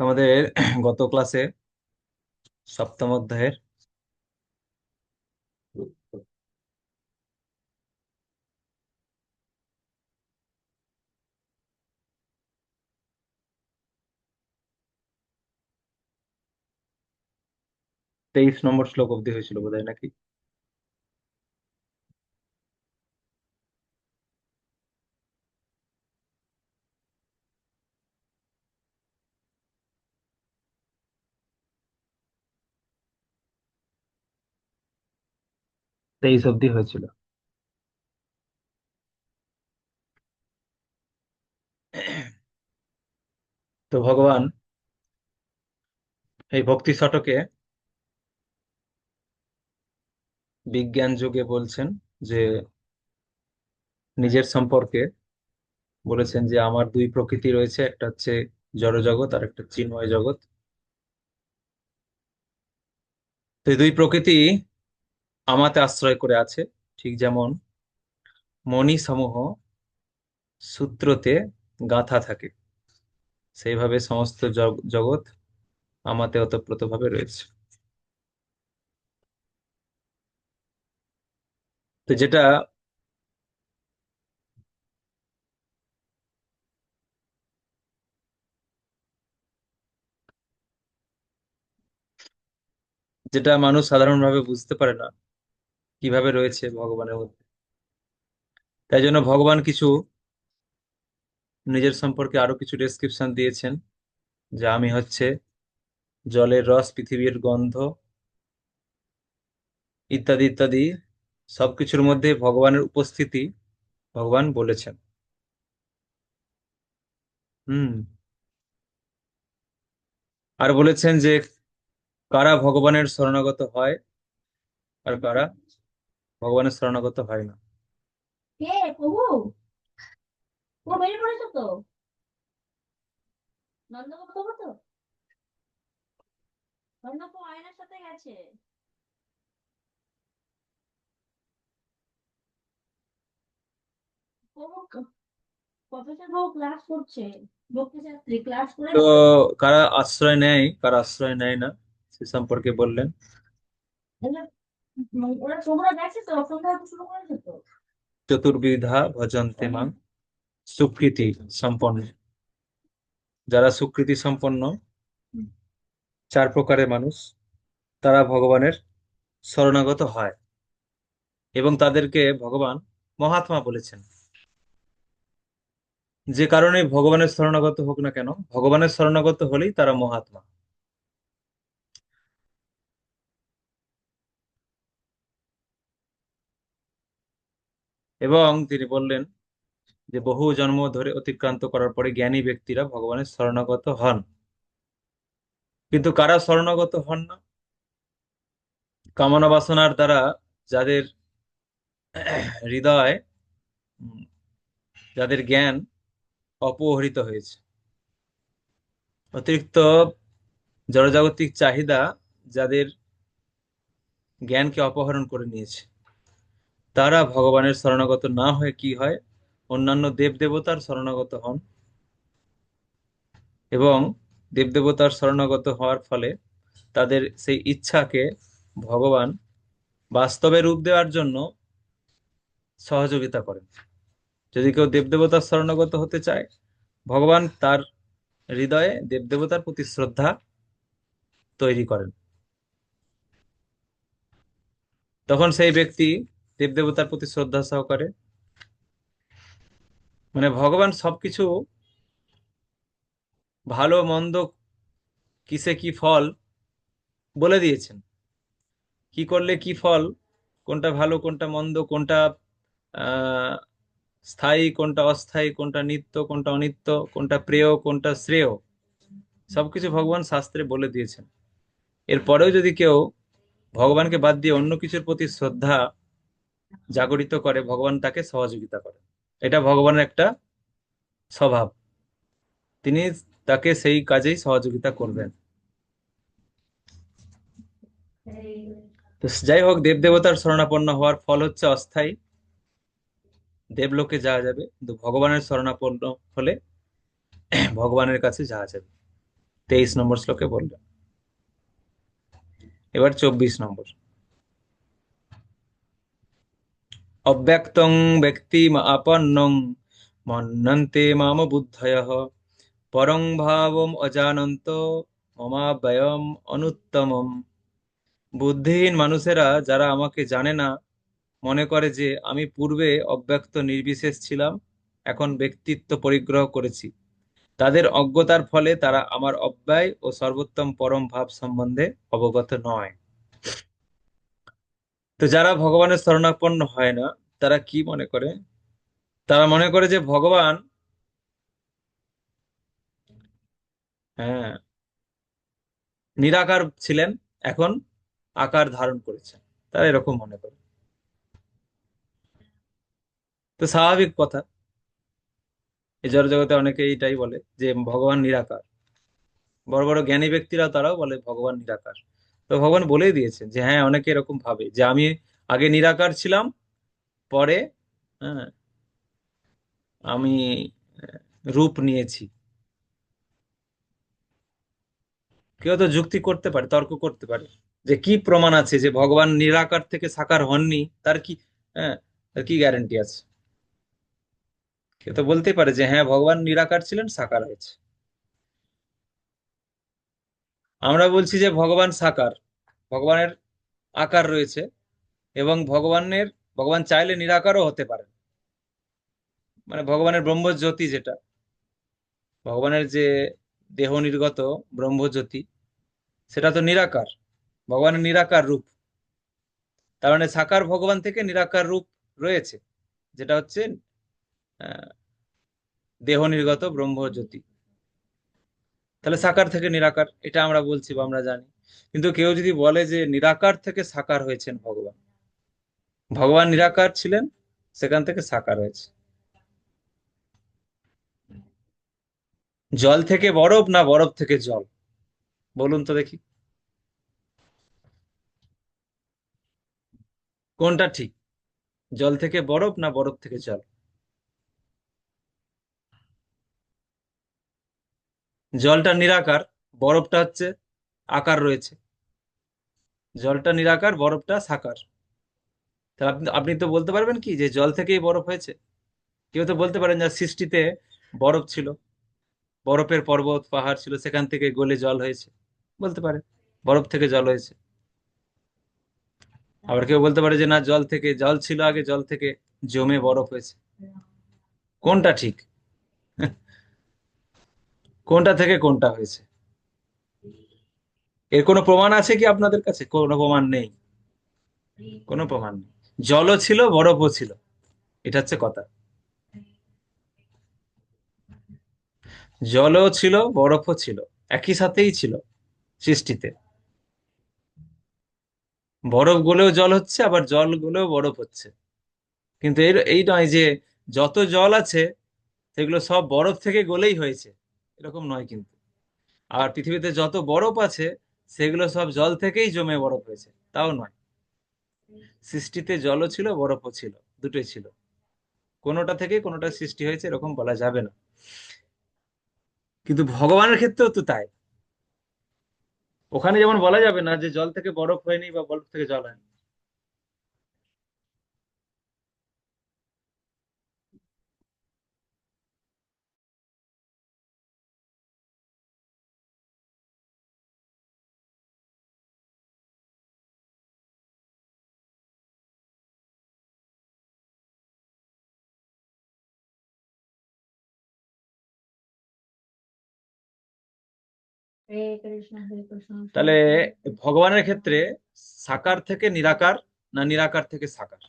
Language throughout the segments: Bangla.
আমাদের গত ক্লাসে সপ্তম অধ্যায়ের 23 নম্বর শ্লোক অবধি হয়েছিল বোধহয় নাকি? 23 অবধি হয়েছিল। তো ভগবান এই ভক্তি শতকে বিজ্ঞান যুগে বলছেন যে নিজের সম্পর্কে বলেছেন যে আমার দুই প্রকৃতি রয়েছে, একটা হচ্ছে জড় জগৎ আর একটা চিন্ময় জগৎ। তো এই দুই প্রকৃতি আমাতে আশ্রয় করে আছে, ঠিক যেমন মণি সমূহ সূত্রতে গাঁথা থাকে, সেইভাবে সমস্ত জগৎ আমাতে ওতপ্রোত ভাবে রয়েছে। তো যেটা যেটা মানুষ সাধারণভাবে বুঝতে পারে না কিভাবে রয়েছে ভগবানের মধ্যে, তাই জন্য ভগবান কিছু নিজের সম্পর্কে আরো কিছু ডেসক্রিপশন দিয়েছেন, যে আমি হচ্ছে জলের রস, পৃথিবীর গন্ধ, ইত্যাদি ইত্যাদি। সবকিছুর মধ্যে ভগবানের উপস্থিতি ভগবান বলেছেন। হুম। আর বলেছেন যে কারা ভগবানের শরণাগত হয় আর কারা ভগবানের শরণাগত হয় না। কে প্রভু? ও বেরিয়ে পড়েছো তো? নন্দগোপ প্রভু তো? নন্দগোপ আয়নার সাথে গেছে। প্রভু, প্রফেসর বাবু ক্লাস করছে। বক্তৃতাত্রী ক্লাস করে তো গেছে। কারা আশ্রয় নেয় কারা আশ্রয় নেয় না সে সম্পর্কে বললেন। এবার, ওরা প্রভুরা গেছে তো, সন্ধ্যা হতে শুরু করেছে তো। চতুর্বিধা ভজন্তে মাং, সুকৃতি সম্পন্ন। যারা সুকৃতি সম্পন্ন, চার প্রকারের মানুষ, তারা ভগবানের শরণাগত হয় এবং তাদেরকে ভগবান মহাত্মা বলেছেন। যে কারণে ভগবানের শরণাগত হোক না কেন, ভগবানের শরণাগত হলেই তারা মহাত্মা। এবং তিনি বললেন যে বহু জন্ম ধরে অতিক্রান্ত করার পরে জ্ঞানী ব্যক্তিরা ভগবানের শরণাগত হন। কিন্তু কারা শরণাগত হন না? কামনা বাসনার দ্বারা যাদের হৃদয়, উম, যাদের জ্ঞান অপহরিত হয়েছে, অতিরিক্ত জড়জাগতিক চাহিদা যাদের জ্ঞানকে অপহরণ করে নিয়েছে, তারা ভগবানের শরণাগত না হয়ে কি হয়, অন্যান্য দেব দেবতার শরণাগত হন। এবং দেবদেবতার শরণাগত হওয়ার ফলে তাদের সেই ইচ্ছাকে ভগবান বাস্তবে রূপ দেওয়ার জন্য সহযোগিতা করেন। যদি কেউ দেবদেবতার শরণাগত হতে চায়, ভগবান তার হৃদয়ে দেবদেবতার প্রতি শ্রদ্ধা তৈরি করেন। তখন সেই ব্যক্তি দেবদেবতার প্রতি শ্রদ্ধা সহকারে, মানে ভগবান সবকিছু ভালো মন্দ, কিসে কি ফল বলে দিয়েছেন। কি করলে কি ফল, কোনটা ভালো কোনটা মন্দ, কোনটা আহ স্থায়ী কোনটা অস্থায়ী, কোনটা নিত্য কোনটা অনিত্য, কোনটা প্রেয় কোনটা শ্রেয়, সবকিছু ভগবান শাস্ত্রে বলে দিয়েছেন। এরপরেও যদি কেউ ভগবানকে বাদ দিয়ে অন্য কিছুর প্রতি শ্রদ্ধা জাগরিত করে, ভগবান তাকে সহযোগিতা করে। এটা ভগবানের একটা স্বভাব, তিনি তাকে সেই কাজেই সহযোগিতা করবেন। তো যাই হোক, দেবদেবতার শরণাপন্ন হওয়ার ফল হচ্ছে অস্থায়ী, দেবলোকে যাওয়া যাবে, কিন্তু ভগবানের শরণাপন্ন হলে ভগবানের কাছে যাওয়া যাবে। 23 নম্বর শ্লোকে বললেন। এবার 24 নম্বর। অব্যক্তং ব্যক্তিম আপন্নং মন্যন্তে মাম বুদ্ধয়ঃ পরং ভাবম অজানন্ত মমাব্যয়ম অনুত্তমম। বুদ্ধিহীন মানুষেরা যারা আমাকে জানে না মনে করে যে আমি পূর্বে অব্যক্ত নির্বিশেষ ছিলাম, এখন ব্যক্তিত্ব পরিগ্রহ করেছি। তাদের অজ্ঞতার ফলে তারা আমার অব্যয় ও সর্বোত্তম পরম ভাব সম্বন্ধে অবগত নয়। তো যারা ভগবানের শরণাপন্ন হয় না, তারা কি মনে করে? তারা মনে করে যে ভগবান, হ্যাঁ, নিরাকার ছিলেন, এখন আকার ধারণ করেছেন। তারা এরকম মনে করে। তো স্বাভাবিক কথা, এই জড় জগতে অনেকে এইটাই বলে যে ভগবান নিরাকার। বড় বড় জ্ঞানী ব্যক্তিরা তারাও বলে ভগবান নিরাকার। তো ভগবান বলেই দিয়েছেন যে হ্যাঁ, অনেকে এরকম ভাবে যে আমি আগে নিরাকার ছিলাম, পরে, হ্যাঁ, আমি রূপ নিয়েছি। কেউ তো যুক্তি করতে পারে, তর্ক করতে পারে যে কি প্রমাণ আছে যে ভগবান নিরাকার থেকে সাকার হননি, তার কি, হ্যাঁ, তার কি গ্যারান্টি আছে? কেউ তো বলতেই পারে যে হ্যাঁ, ভগবান নিরাকার ছিলেন, সাকার হয়েছে। আমরা বলছি যে ভগবান সাকার, ভগবানের আকার রয়েছে, এবং ভগবান চাইলে নিরাকারও হতে পারেন। মানে ভগবানের ব্রহ্মজ্যোতি যেটা, ভগবানের যে দেহ নির্গত ব্রহ্মজ্যোতি, সেটা তো নিরাকার, ভগবানের নিরাকার রূপ। তার মানে সাকার ভগবান থেকে নিরাকার রূপ রয়েছে, যেটা হচ্ছে আহ, দেহ নির্গত ব্রহ্মজ্যোতি। তাহলে সাকার থেকে নিরাকার, এটা আমরা বলছি বা আমরা জানি। কিন্তু কেউ যদি বলে যে নিরাকার থেকে সাকার হয়েছেন ভগবান, ভগবান নিরাকার ছিলেন, সেখান থেকে সাকার হয়েছে। জল থেকে বরফ না বরফ থেকে জল, বলুন তো দেখি, কোনটা ঠিক? জল থেকে বরফ না বরফ থেকে জল? জলটা নিরাকার, বরফটা হচ্ছে আকার রয়েছে। জলটা নিরাকার, বরফটা সাকার। তাহলে আপনি আপনি তো বলতে পারবেন কি যে জল থেকেই বরফ হয়েছে? কেউ তো বলতে পারেন যে সৃষ্টিতে বরফ ছিল, বরফের পর্বত পাহাড় ছিল, সেখান থেকে গলে জল হয়েছে, বলতে পারে বরফ থেকে জল হয়েছে। আবার কেউ বলতে পারে যে না, জল থেকে জল ছিল আগে, জল থেকে জমে বরফ হয়েছে। কোনটা ঠিক? কোনটা থেকে কোনটা হয়েছে? এর কোনো প্রমাণ আছে কি আপনাদের কাছে? কোনো প্রমাণ নেই, কোনো প্রমাণ নেই। জলও ছিল, বরফও ছিল, এটা হচ্ছে কথা। জলও ছিল, বরফও ছিল, একই সাথেই ছিল সৃষ্টিতে। বরফ গলেও জল হচ্ছে, আবার জল গলেও বরফ হচ্ছে। কিন্তু এই নয় যে যত জল আছে সেগুলো সব বরফ থেকে গলেই হয়েছে, এরকম নয় কিন্তু। আর পৃথিবীতে যত বরফ আছে সেগুলো সব জল থেকেই জমে বরফ হয়েছে, তাও নয়। সৃষ্টিতে জলও ছিল, বরফও ছিল, দুটোই ছিল। কোনোটা থেকে কোনোটা সৃষ্টি হয়েছে এরকম বলা যাবে না। কিন্তু ভগবানের ক্ষেত্রেও তো তাই। ওখানে যেমন বলা যাবে না যে জল থেকে বরফ হয়নি বা বরফ থেকে জল হয়নি। হরে কৃষ্ণ তাহলে শুভ। ভগবানের ক্ষেত্রে সাকার থেকে নিরাকার, না নিরাকার থেকে সাকার?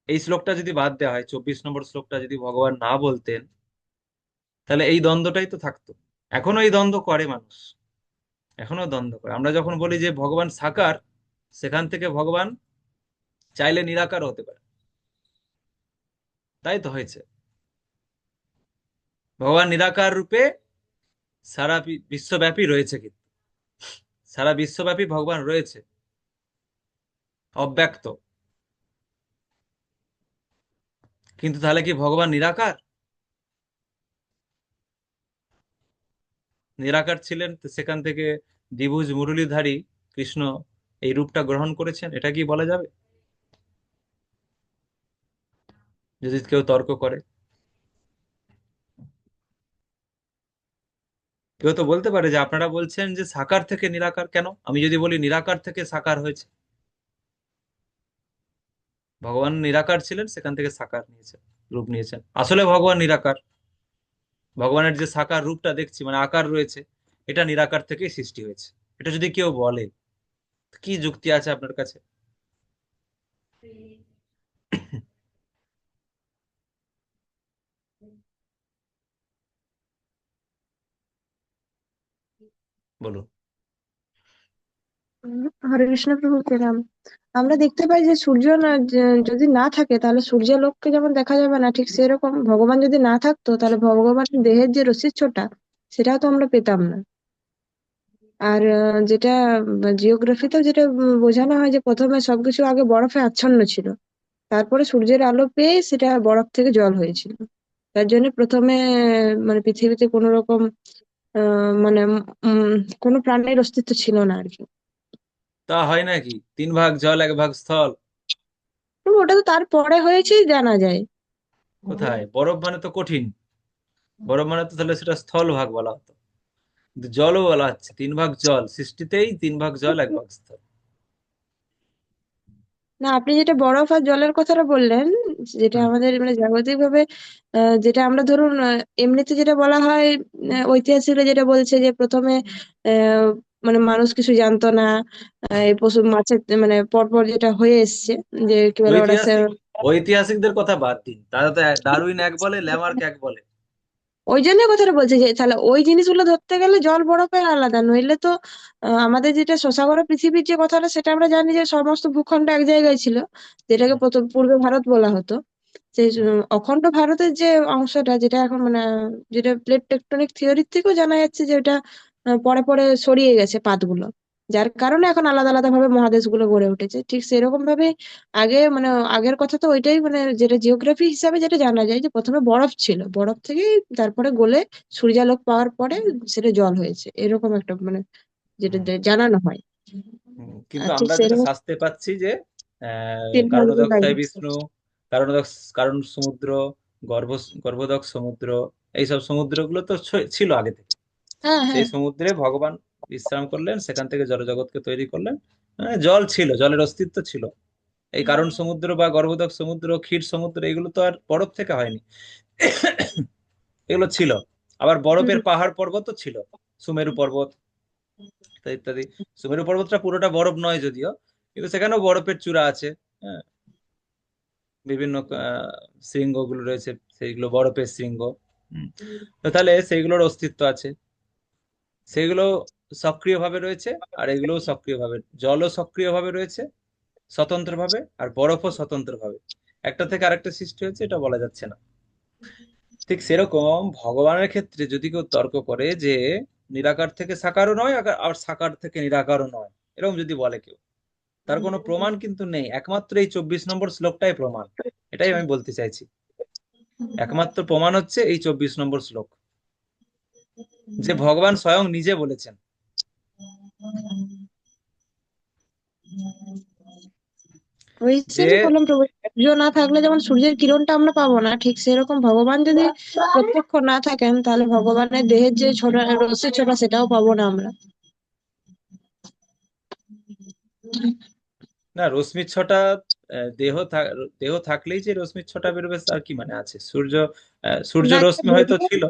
এই শ্লোকটা যদি বাদ দেওয়া হয়, 24 নম্বর শ্লোকটা যদি ভগবান না বলতেন, তাহলে এই দ্বন্দ্বটাই তো থাকতো। এখনো এই দ্বন্দ্ব করে মানুষ, এখনো দ্বন্দ্ব করে। আমরা যখন বলি যে ভগবান সাকার, সেখান থেকে ভগবান চাইলে নিরাকার হতে পারে। তাই তো হয়েছে, ভগবান নিরাকার রূপে সারা বিশ্বব্যাপী রয়েছে, কিন্তু সারা বিশ্বব্যাপী ভগবান রয়েছে, অব্যক্ত। কিন্তু তাহলে কি ভগবান নিরাকার? নিরাকার ছিলেন, তো সেখান থেকে দ্বিভুজ মুরলীধারী কৃষ্ণ এই রূপটা গ্রহণ করেছেন, এটা কি বলা যাবে যদি কেউ তর্ক করে? কেউ তো বলতে পারে যে আপনারা বলছেন যে সাকার থেকে নিরাকার, কেন আমি যদি বলি নিরাকার থেকে সাকার হয়েছে? ভগবান নিরাকার ছিলেন, সেখান থেকে সাকার নিয়েছেন, রূপ নিয়েছেন। আসলে ভগবান নিরাকার। ভগবানের যে সাকার রূপটা দেখছি, মানে আকার রয়েছে, এটা নিরাকার থেকেই সৃষ্টি হয়েছে। এটা যদি কেউ বলে, কি যুক্তি আছে আপনার কাছে? বলুন। হরে কৃষ্ণ প্রভু প্রণাম। আমরা দেখতে পাই যে সূর্য যদি না থাকে তাহলে সূর্যালোককে যেমন দেখা যাবে না, ঠিক সেরকম ভগবান যদি না থাকতো তাহলে ভগবানের দেহের যে রশ্মিচ্ছটা সেটাও তো আমরা পেতাম না। আর যেটা জিওগ্রাফিতেও যেটা বোঝানো হয় যে প্রথমে সবকিছু আগে বরফে আচ্ছন্ন ছিল, তারপরে সূর্যের আলো পেয়ে সেটা বরফ থেকে জল হয়েছিল। তার জন্য প্রথমে মানে পৃথিবীতে কোনো রকম মানে কোনো প্রাণের অস্তিত্ব ছিল না আর কি। তা হয় নাকি? 3 ভাগ জল 1 ভাগ স্থল। তো ওটা তো তারপরে হয়েছেই জানা যায়। কোথায়? বরফ মানে তো কঠিন। বরফ মানে তো তাহলে সেটা স্থল ভাগ বলা হতো। কিন্তু জলও বলা হচ্ছে 3 ভাগ জল, সৃষ্টিতেই 3 ভাগ জল 1 ভাগ স্থল। না, আপনি যেটা বরফ আর জলের কথাটা বললেন, যেটা হুম। আমাদের মানে জাগতিক ভাবে যেটা আমরা ধরুন এমনিতে যেটা বলা হয়, ঐতিহাসিকরা যেটা বলছে যে প্রথমে আহ মানে মানুষ কিছু জানতো না, এই পশু মাছের মানে পরপর যেটা হয়ে এসছে, যে কি বলে ওরা ঐতিহাসিক ঐতিহাসিকদের কথা বাদ দিন, তারা তো ডারউইন এক বলে, ল্যামার্ক এক বলে। ওই জন্য কথাটা বলছি যে তাহলে ওই জিনিসগুলো ধরতে গেলে জল বরফের আলাদা, নইলে তো আমাদের যেটা শশাঙ্ক পৃথিবীর যে কথাটা সেটা আমরা জানি যে সমস্ত ভূখণ্ড এক জায়গায় ছিল, যেটাকে হুম, প্রথম পূর্বে ভারত বলা হতো। সেই হুম, অখণ্ড ভারতের যে অংশটা, যেটা এখন মানে যেটা প্লেট টেকটনিক থিওরির থেকেও জানা যাচ্ছে যে ওটা পরে পরে ছড়িয়ে গেছে পাতগুলো, যার কারণে এখন আলাদা আলাদা ভাবে মহাদেশগুলো গড়ে উঠেছে। ঠিক সেরকম ভাবে আগে মানে আগের কথা তো ওইটাই, মানে যেটা জিওগ্রাফি হিসাবে যেটা জানা যায় যে প্রথমে বরফ ছিল, বরফ থেকেই তারপরে গলে সূর্যালোক পাওয়ার পরে সেটা জল হয়েছে, এরকম একটা মানে যেটা হুম, জানানো হয়। কিন্তু আর ঠিক আমরা যেটা সেরকম শাস্ত্রে পাচ্ছি যে তিন ভাগে বিভাগ কারণোদকসাই হচ্ছে। বিষ্ণু, কারণ সমুদ্র, গর্ভ গর্ভোদক সমুদ্র, এইসব সমুদ্রগুলো তো ছিল আগে থেকে। হ্যাঁ, সেই হ্যাঁ। সমুদ্রে ভগবান বিশ্রাম করলেন, সেখান থেকে জলজগৎকে তৈরি করলেন। জল ছিল, জলের অস্তিত্ব ছিল। এই কারণ সমুদ্র বা গর্ভোদক সমুদ্র, ক্ষীর সমুদ্র, এগুলো তো আর বরফ থেকে হয়নি। এগুলো ছিল। আবার বরফের হুম, পাহাড় পর্বতও ছিল, সুমেরু পর্বত ইত্যাদি ইত্যাদি। সুমেরু পর্বতটা পুরোটা বরফ নয় যদিও, কিন্তু সেখানেও বরফের চূড়া আছে। হ্যাঁ, বিভিন্ন শৃঙ্গগুলো রয়েছে, সেইগুলো বরফের শৃঙ্গ। হুম। তো তাহলে সেইগুলোর অস্তিত্ব আছে, সেগুলো সক্রিয়ভাবে রয়েছে। আর এগুলোও সক্রিয়ভাবে, জলও সক্রিয়ভাবে রয়েছে স্বতন্ত্রভাবে, আর বরফও স্বতন্ত্রভাবে। একটা থেকে আরেকটা সৃষ্টি হয়েছে, এটা বলা যাচ্ছে না। ঠিক সেরকম ভগবানের ক্ষেত্রে যদি কেউ তর্ক করে যে নিরাকার থেকে সাকারও নয়, আর সাকার থেকে নিরাকারও নয়, এরকম যদি বলে কেউ, তার কোনো প্রমাণ কিন্তু নেই, একমাত্র এই 24 নম্বর শ্লোকটাই প্রমাণ। এটাই আমি বলতে চাইছি। একমাত্র প্রমাণ হচ্ছে এই 24 নম্বর শ্লোক, যে ভগবান স্বয়ং নিজে বলেছেন। ওই যে হিসেবে বললাম প্রভু, সূর্য না থাকলে যেমন সূর্যের কিরণটা আমরা পাবো না, ঠিক সেরকম ভগবান যদি প্রত্যক্ষ না থাকেন তাহলে ভগবানের দেহের যে ছোট রশ্মি ছোট সেটাও পাবো না আমরা। না, রশ্মির ছটা দেহ থাকলেই যে রশ্মির ছটা বেরোবে তার কি মানে আছে? সূর্য না, যেটা রশ্মি হয়তো বোঝায় ছিল।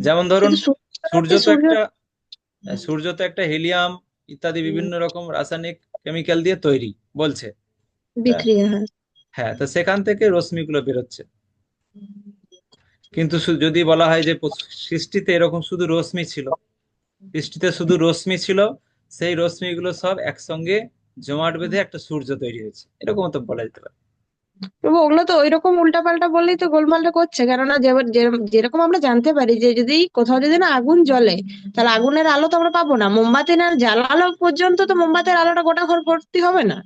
যেমন ধরুন, কিন্তু সূর্য সূর্য যে তো সূর্য একটা সূর্য তো একটা হিলিয়াম ইত্যাদি বিভিন্ন রকম রাসায়নিক কেমিক্যাল দিয়ে তৈরি বলছে। তা বিক্রিয়া হয়। হ্যাঁ, তো সেখান থেকে রশ্মিগুলো বেরোচ্ছে। কিন্তু যদি বলা হয় যে সৃষ্টিতে এরকম শুধু রশ্মি ছিল, সৃষ্টিতে শুধু রশ্মি ছিল, সেই রশ্মিগুলো সব একসঙ্গে জমাট বেঁধে একটা সূর্য তৈরি হয়েছে, এরকম তো বলা যেতে পারে। তবু ওগুলো তো ওইরকম উল্টাপাল্টা বললেই তো গোলমালটা করছে, কেননা যেরকম আমরা জানতে পারি যে যদি কোথাও যদি না আগুন জ্বলে তাহলে আগুনের আলো তো আমরা পাবো না, মোমবাতি না জ্বালালো পর্যন্ত তো মোমবাতির আলোটা গোটা ঘর ভর্তি হবে না।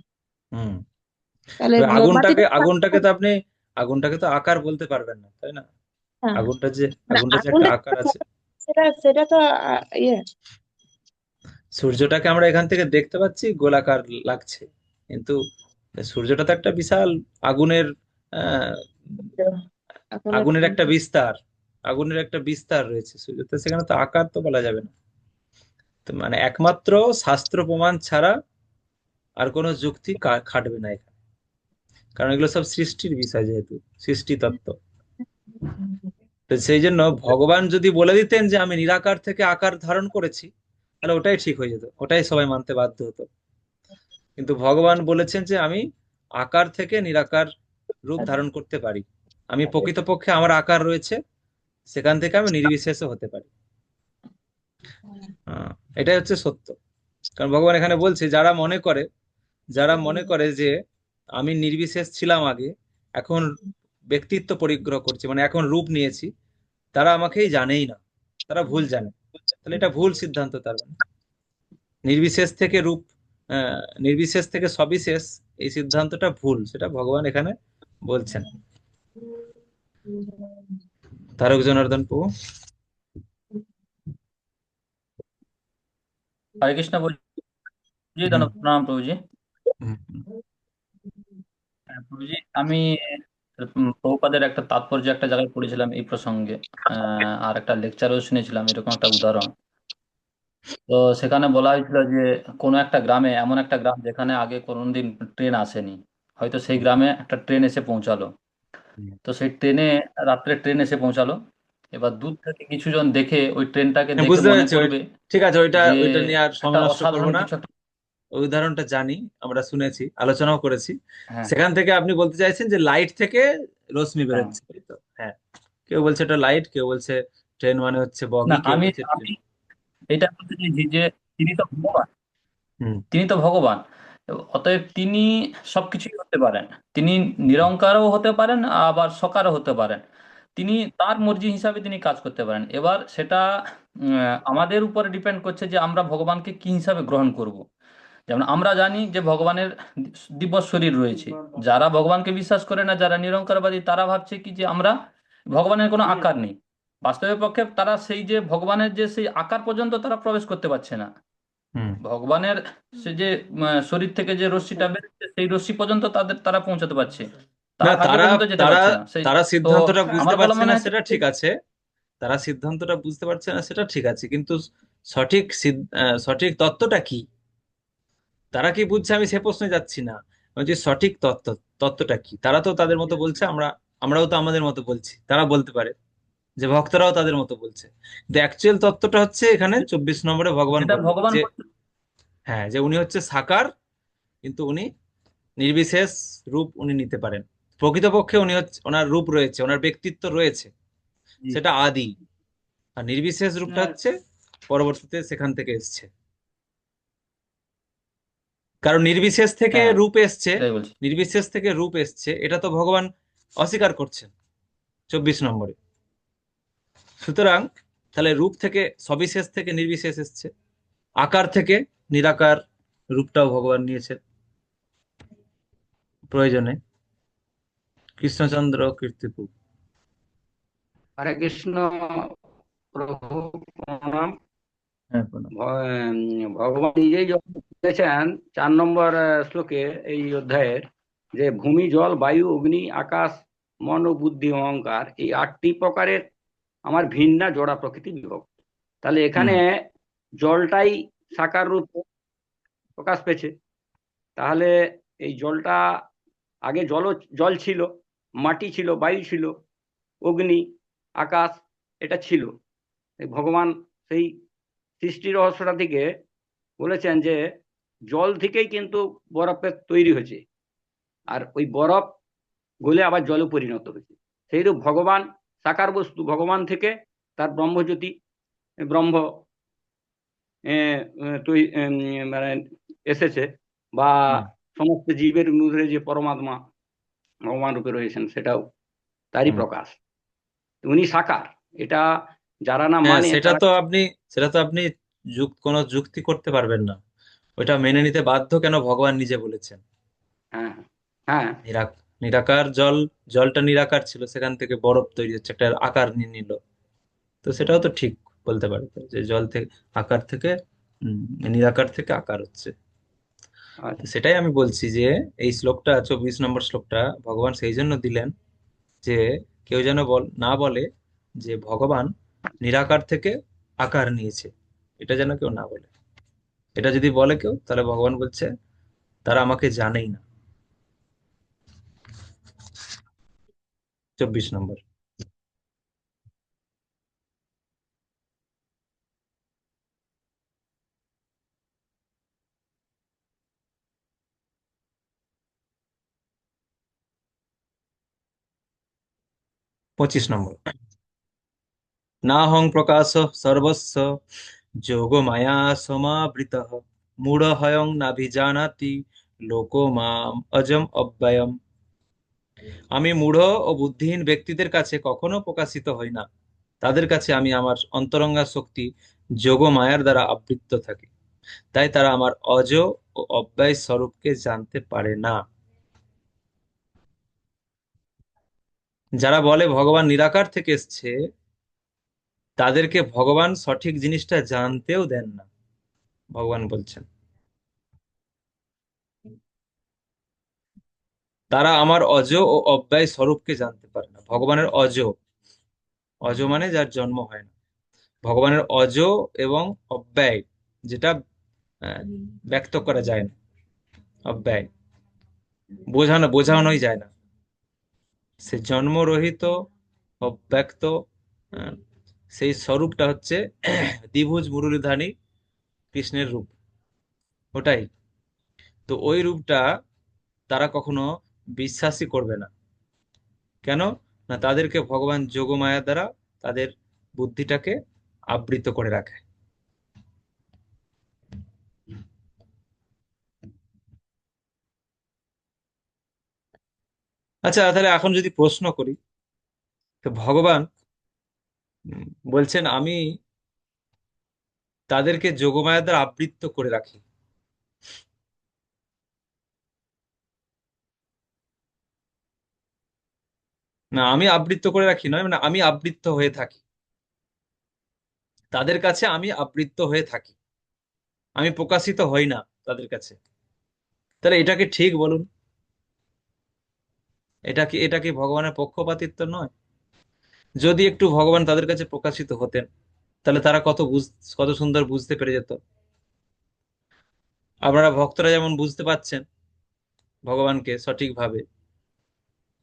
হুম। তাহলে তবে মোমবাতিটা আগুনটাকে তো আকার বলতে পারবেন না, তাই না? হ্যাঁ, আগুনটা যে না আগুনটা যে একটা আগুনটা আকার আছে। সেটা সেটা তো ইয়ে সূর্যটাকে আমরা এখান থেকে দেখতে পাচ্ছি গোলাকার লাগছে, কিন্তু সূর্যটা তো একটা বিশাল আগুনের আহ এখন আগুনের একটা বিস্তার, আগুনের একটা বিস্তার রয়েছে সূর্যতে, সেখানে তো আকার তো বলা যাবে না। তো মানে একমাত্র শাস্ত্র প্রমাণ ছাড়া আর কোনো যুক্তি খাটবে না এখানে, কারণ এগুলো সব সৃষ্টির বিষয়, যেহেতু সৃষ্টি তত্ত্ব। তো সেই জন্য ভগবান যদি বলে দিতেন যে আমি নিরাকার থেকে আকার ধারণ করেছি, তাহলে ওটাই ঠিক হয়ে যেত, ওটাই সবাই মানতে বাধ্য হতো। কিন্তু ভগবান বলেছেন যে আমি আকার থেকে নিরাকার রূপ ধারণ করতে পারি, আমি প্রকৃতপক্ষে আমার আকার রয়েছে, সেখান থেকে আমি নির্বিশেষও হতে পারি। আহ, এটাই হচ্ছে সত্য। কারণ ভগবান এখানে বলছে যারা মনে করে যে আমি নির্বিশেষ ছিলাম আগে, এখন ব্যক্তিত্ব পরিগ্রহ করছি, মানে এখন রূপ নিয়েছি, তারা আমাকেই জানেই না, তারা ভুল জানে। তাহলে এটা ভুল সিদ্ধান্ত তার মানে। নির্বিশেষ থেকে রূপ, নির্বিশেষ থেকে সবিশেষ, এই সিদ্ধান্তটা ভুল, সেটা ভগবান এখানে বলছেন। তারক জনার্দন প্রভু। हरे कृष्ण प्रभु जी, হুম प्रणाम प्रभु जी। হুম হ্যাঁ, প্রভু জি, আমি প্রভুপাদের একটা তাৎপর্য একটা জায়গায় পড়েছিলাম এই প্রসঙ্গে। আর একটা লেকচারও শুনেছিলাম এরকম একটা উদাহরণ। তো সেখানে বলা হয়েছিল যে কোনো একটা গ্রামে, এমন একটা গ্রাম যেখানে আগে কোনোদিন ট্রেন আসেনি, হয়তো সেই গ্রামে একটা ট্রেন এসে পৌঁছালো। হুম। তো সেই ট্রেনে, রাত্রে ট্রেন এসে পৌঁছালো। এবার দূর থেকে কিছুজন দেখে ওই ট্রেনটাকে হ্যাঁ, দেখে বুঝতে মনে পেরেছি করবে ঠিক আছে, ওইটা যে ওইটা নিয়ে আর একটা সময় নষ্ট করবো অসাধারণ না। কিছু একটা। ওই উদাহরণটা জানি, আমরা শুনেছি, আলোচনাও করেছি। হ্যাঁ, সেখান থেকে আপনি বলতে চাইছেন যে লাইট থেকে রশ্মি হ্যাঁ। বেরোচ্ছে, তাই তো? হ্যাঁ, কেউ বলছে এটা লাইট, কেউ বলছে ট্রেন মানে হচ্ছে না, বগি, কেউ আমি বলছে আমি ট্রেন। এটা বলতে চাইছি যে তিনি তো ভগবান, হুম তিনি তো ভগবান। অতএব তিনি সবকিছুই হতে পারেন। তিনি নিরঙ্কারও হতে পারেন, আবার সকারও হতে পারেন। তিনি তার মর্জি হিসাবে তিনি কাজ করতে পারেন। এবার সেটা আমাদের উপরে ডিপেন্ড করছে যে আমরা ভগবানকে কি হিসাবে গ্রহণ করব। যেমন আমরা জানি যে ভগবানের দিব্য শরীর রয়েছে। যারা ভগবানকে বিশ্বাস করে না, যারা নিরঙ্কারবাদী, তারা ভাবছে কি যে আমরা ভগবানের কোনো আকার নেই। বাস্তবের পক্ষে তারা সেই যে ভগবানের যে সেই আকার পর্যন্ত তারা প্রবেশ করতে পারছে না। হুম। ভগবানের সে যে শরীর থেকে যে রশ্মিটা বেরোচ্ছে, সেই রশ্মি পর্যন্ত তারা পৌঁছাতে পারছে, না, তার আগে তারা পর্যন্ত যেতে তারা পারছে না সেই। তারা তো সিদ্ধান্তটা বুঝতে আমার বলা পারছে মনে না, হয় সেটা ঠিক আছে। তারা সিদ্ধান্তটা বুঝতে পারছে না, সেটা ঠিক আছে, কিন্তু সঠিক তত্ত্বটা কি, তারা কি বুঝছে, আমি সে প্রশ্নে যাচ্ছি না। আমি যে সঠিক তত্ত্বটা কি, তারা তো তাদের মতো বলছে, আমরাও তো আমাদের মতো বলছি, তারা বলতে পারে যে ভক্তরাও তাদের মতো বলছে। কিন্তু অ্যাকচুয়াল তত্ত্বটা হচ্ছে এখানে 24 নম্বরে ভগবান যেটা বললেন ভগবান যে বলছে। হ্যাঁ, যে উনি হচ্ছে সাকার, কিন্তু উনি নির্বিশেষ রূপ উনি নিতে পারেন। প্রকৃতপক্ষে উনি হচ্ছে, ওনার রূপ রয়েছে, ওনার ব্যক্তিত্ব রয়েছে, জি। সেটা আদি। আর নির্বিশেষ রূপটা হচ্ছে পরবর্তীতে সেখান থেকে এসছে, কারণ নির্বিশেষ থেকে হ্যাঁ, রূপ এসছে। এটাই বলছি। নির্বিশেষ থেকে রূপ এসছে, এটা তো ভগবান অস্বীকার করছেন 24 নম্বরে। সুতরাং তাহলে রূপ থেকে, সবিশেষ থেকে নির্বিশেষ এসছে, আকার থেকে নিরাকার রূপটাও ভগবান নিয়েছেন প্রয়োজনে। কৃষ্ণচন্দ্র কীর্তিপুর। হরে কৃষ্ণ প্রভু, প্রণাম। হ্যাঁ, প্রণাম। ভগবান নিজেই যখন বলেছেন 4 নম্বর শ্লোকে এই অধ্যায়ের, যে ভূমি, জল, বায়ু, অগ্নি, আকাশ, মন ও বুদ্ধি, অহংকার, এই 8টি প্রকারের আমার ভিন্না জোড়া প্রকৃতি বিভক্ত। তাহলে এখানে হুম জলটাই সাকার রূপ প্রকাশ পেয়েছে। তাহলে এই জলটা, আগে জল ছিল, মাটি ছিল, বায়ু ছিল, অগ্নি, আকাশ, এটা ছিল। এই ভগবান সেই সৃষ্টি রহস্যটা থেকে বলেছেন যে জল থেকেই কিন্তু বরফের তৈরি হয়েছে, আর ওই বরফ গলে আবার জলে পরিণত হয়েছে। সেইরূপ ভগবান সাকার বস্তু, ভগবান থেকে তার ব্রহ্মজ্যোতি, ব্রহ্ম মানে এসেছে, বা হুম। সমস্ত জীবের মধ্যে যে পরমাত্মা ভগবান রূপে রয়েছেন, সেটাও তারই হুম। প্রকাশ। উনি সাকার। এটা যারা না হ্যাঁ, মানে সেটা তারা। তো আপনি সেটা তো আপনি কোনো যুক্তি করতে পারবেন না, ওটা মেনে নিতে বাধ্য, কেন ভগবান নিজে বলেছেন। হ্যাঁ, হ্যাঁ, নিরাকার জলটা নিরাকার ছিল, সেখান থেকে বরফ তৈরি হচ্ছে, একটা আকার নিয়ে নিল, তো সেটাও তো ঠিক। বলতে পারে তো, যে জল থেকে আকার থেকে নিরাকার থেকে আকার হচ্ছে। তো আচ্ছা। সেটাই আমি বলছি যে এই শ্লোকটা, 24 নম্বর শ্লোকটা ভগবান সেই জন্য দিলেন যে কেউ যেন না বলে যে ভগবান নিরাকার থেকে আকার নিয়েছে, এটা যেন কেউ না বলে। এটা যদি বলে কেউ, তাহলে ভগবান বলছে তারা আমাকে জানেই না। 24 নম্বর। 25 নম্বর। নাহং প্রকাশ সর্বস্ব যোগ মায়া সমাবৃতঃ মূঢ়হয়ং নাভিজানাতি লোকো মাম অজম অব্যয়ম। আমি মূঢ় ও বুদ্ধিহীন ব্যক্তিদের কাছে কখনো প্রকাশিত হই না। তাদের কাছে আমি আমার অন্তরঙ্গা শক্তি যোগ মায়ার দ্বারা আবৃত থাকি, তাই তারা আমার অজ ও অব্যয় স্বরূপকে জানতে পারে না। যারা বলে ভগবান নিরাকার থেকে এসছে, তাদেরকে ভগবান সঠিক জিনিসটা জানতেও দেন না। ভগবান বলছেন তারা আমার অজ ও অব্যয় স্বরূপকে জানতে পারে না। ভগবানের অজ, অজ মানে যার জন্ম হয় না। ভগবানের অজ এবং অব্যয়, যেটা আহ, ব্যক্ত করা যায় না, অব্যয় বোঝানোই যায় না। সে জন্মরহিত, অব্যক্ত, আহ, সেই স্বরূপটা হচ্ছে দ্বিভুজ মুরলীধারী কৃষ্ণের রূপ, ওটাই। তো ওই রূপটা তারা কখনো বিশ্বাসই করবে না। কেন? না, তাদেরকে ভগবান যোগমায়া দ্বারা তাদের বুদ্ধিটাকে আবৃত করে রাখে। আচ্ছা, তাহলে এখন যদি প্রশ্ন করি, তো ভগবান বলছেন আমি তাদেরকে যোগমায়া দ্বারা আবৃত করে রাখি। না, আমি আবৃত করে রাখি নয়, মানে আমি আবৃত হয়ে থাকি তাদের কাছে, আমি আবৃত হয়ে থাকি, আমি প্রকাশিত হই না তাদের কাছে। তাহলে এটা কি ঠিক বলুন? এটা কি ভগবানের পক্ষপাতিত্ব নয়? যদি একটু ভগবান তাদের কাছে প্রকাশিত হতেন, তাহলে তারা কত সুন্দর বুঝতে পেরে যেত। আপনারা ভক্তরা যেমন বুঝতে পাচ্ছেন ভগবানকে সঠিকভাবে,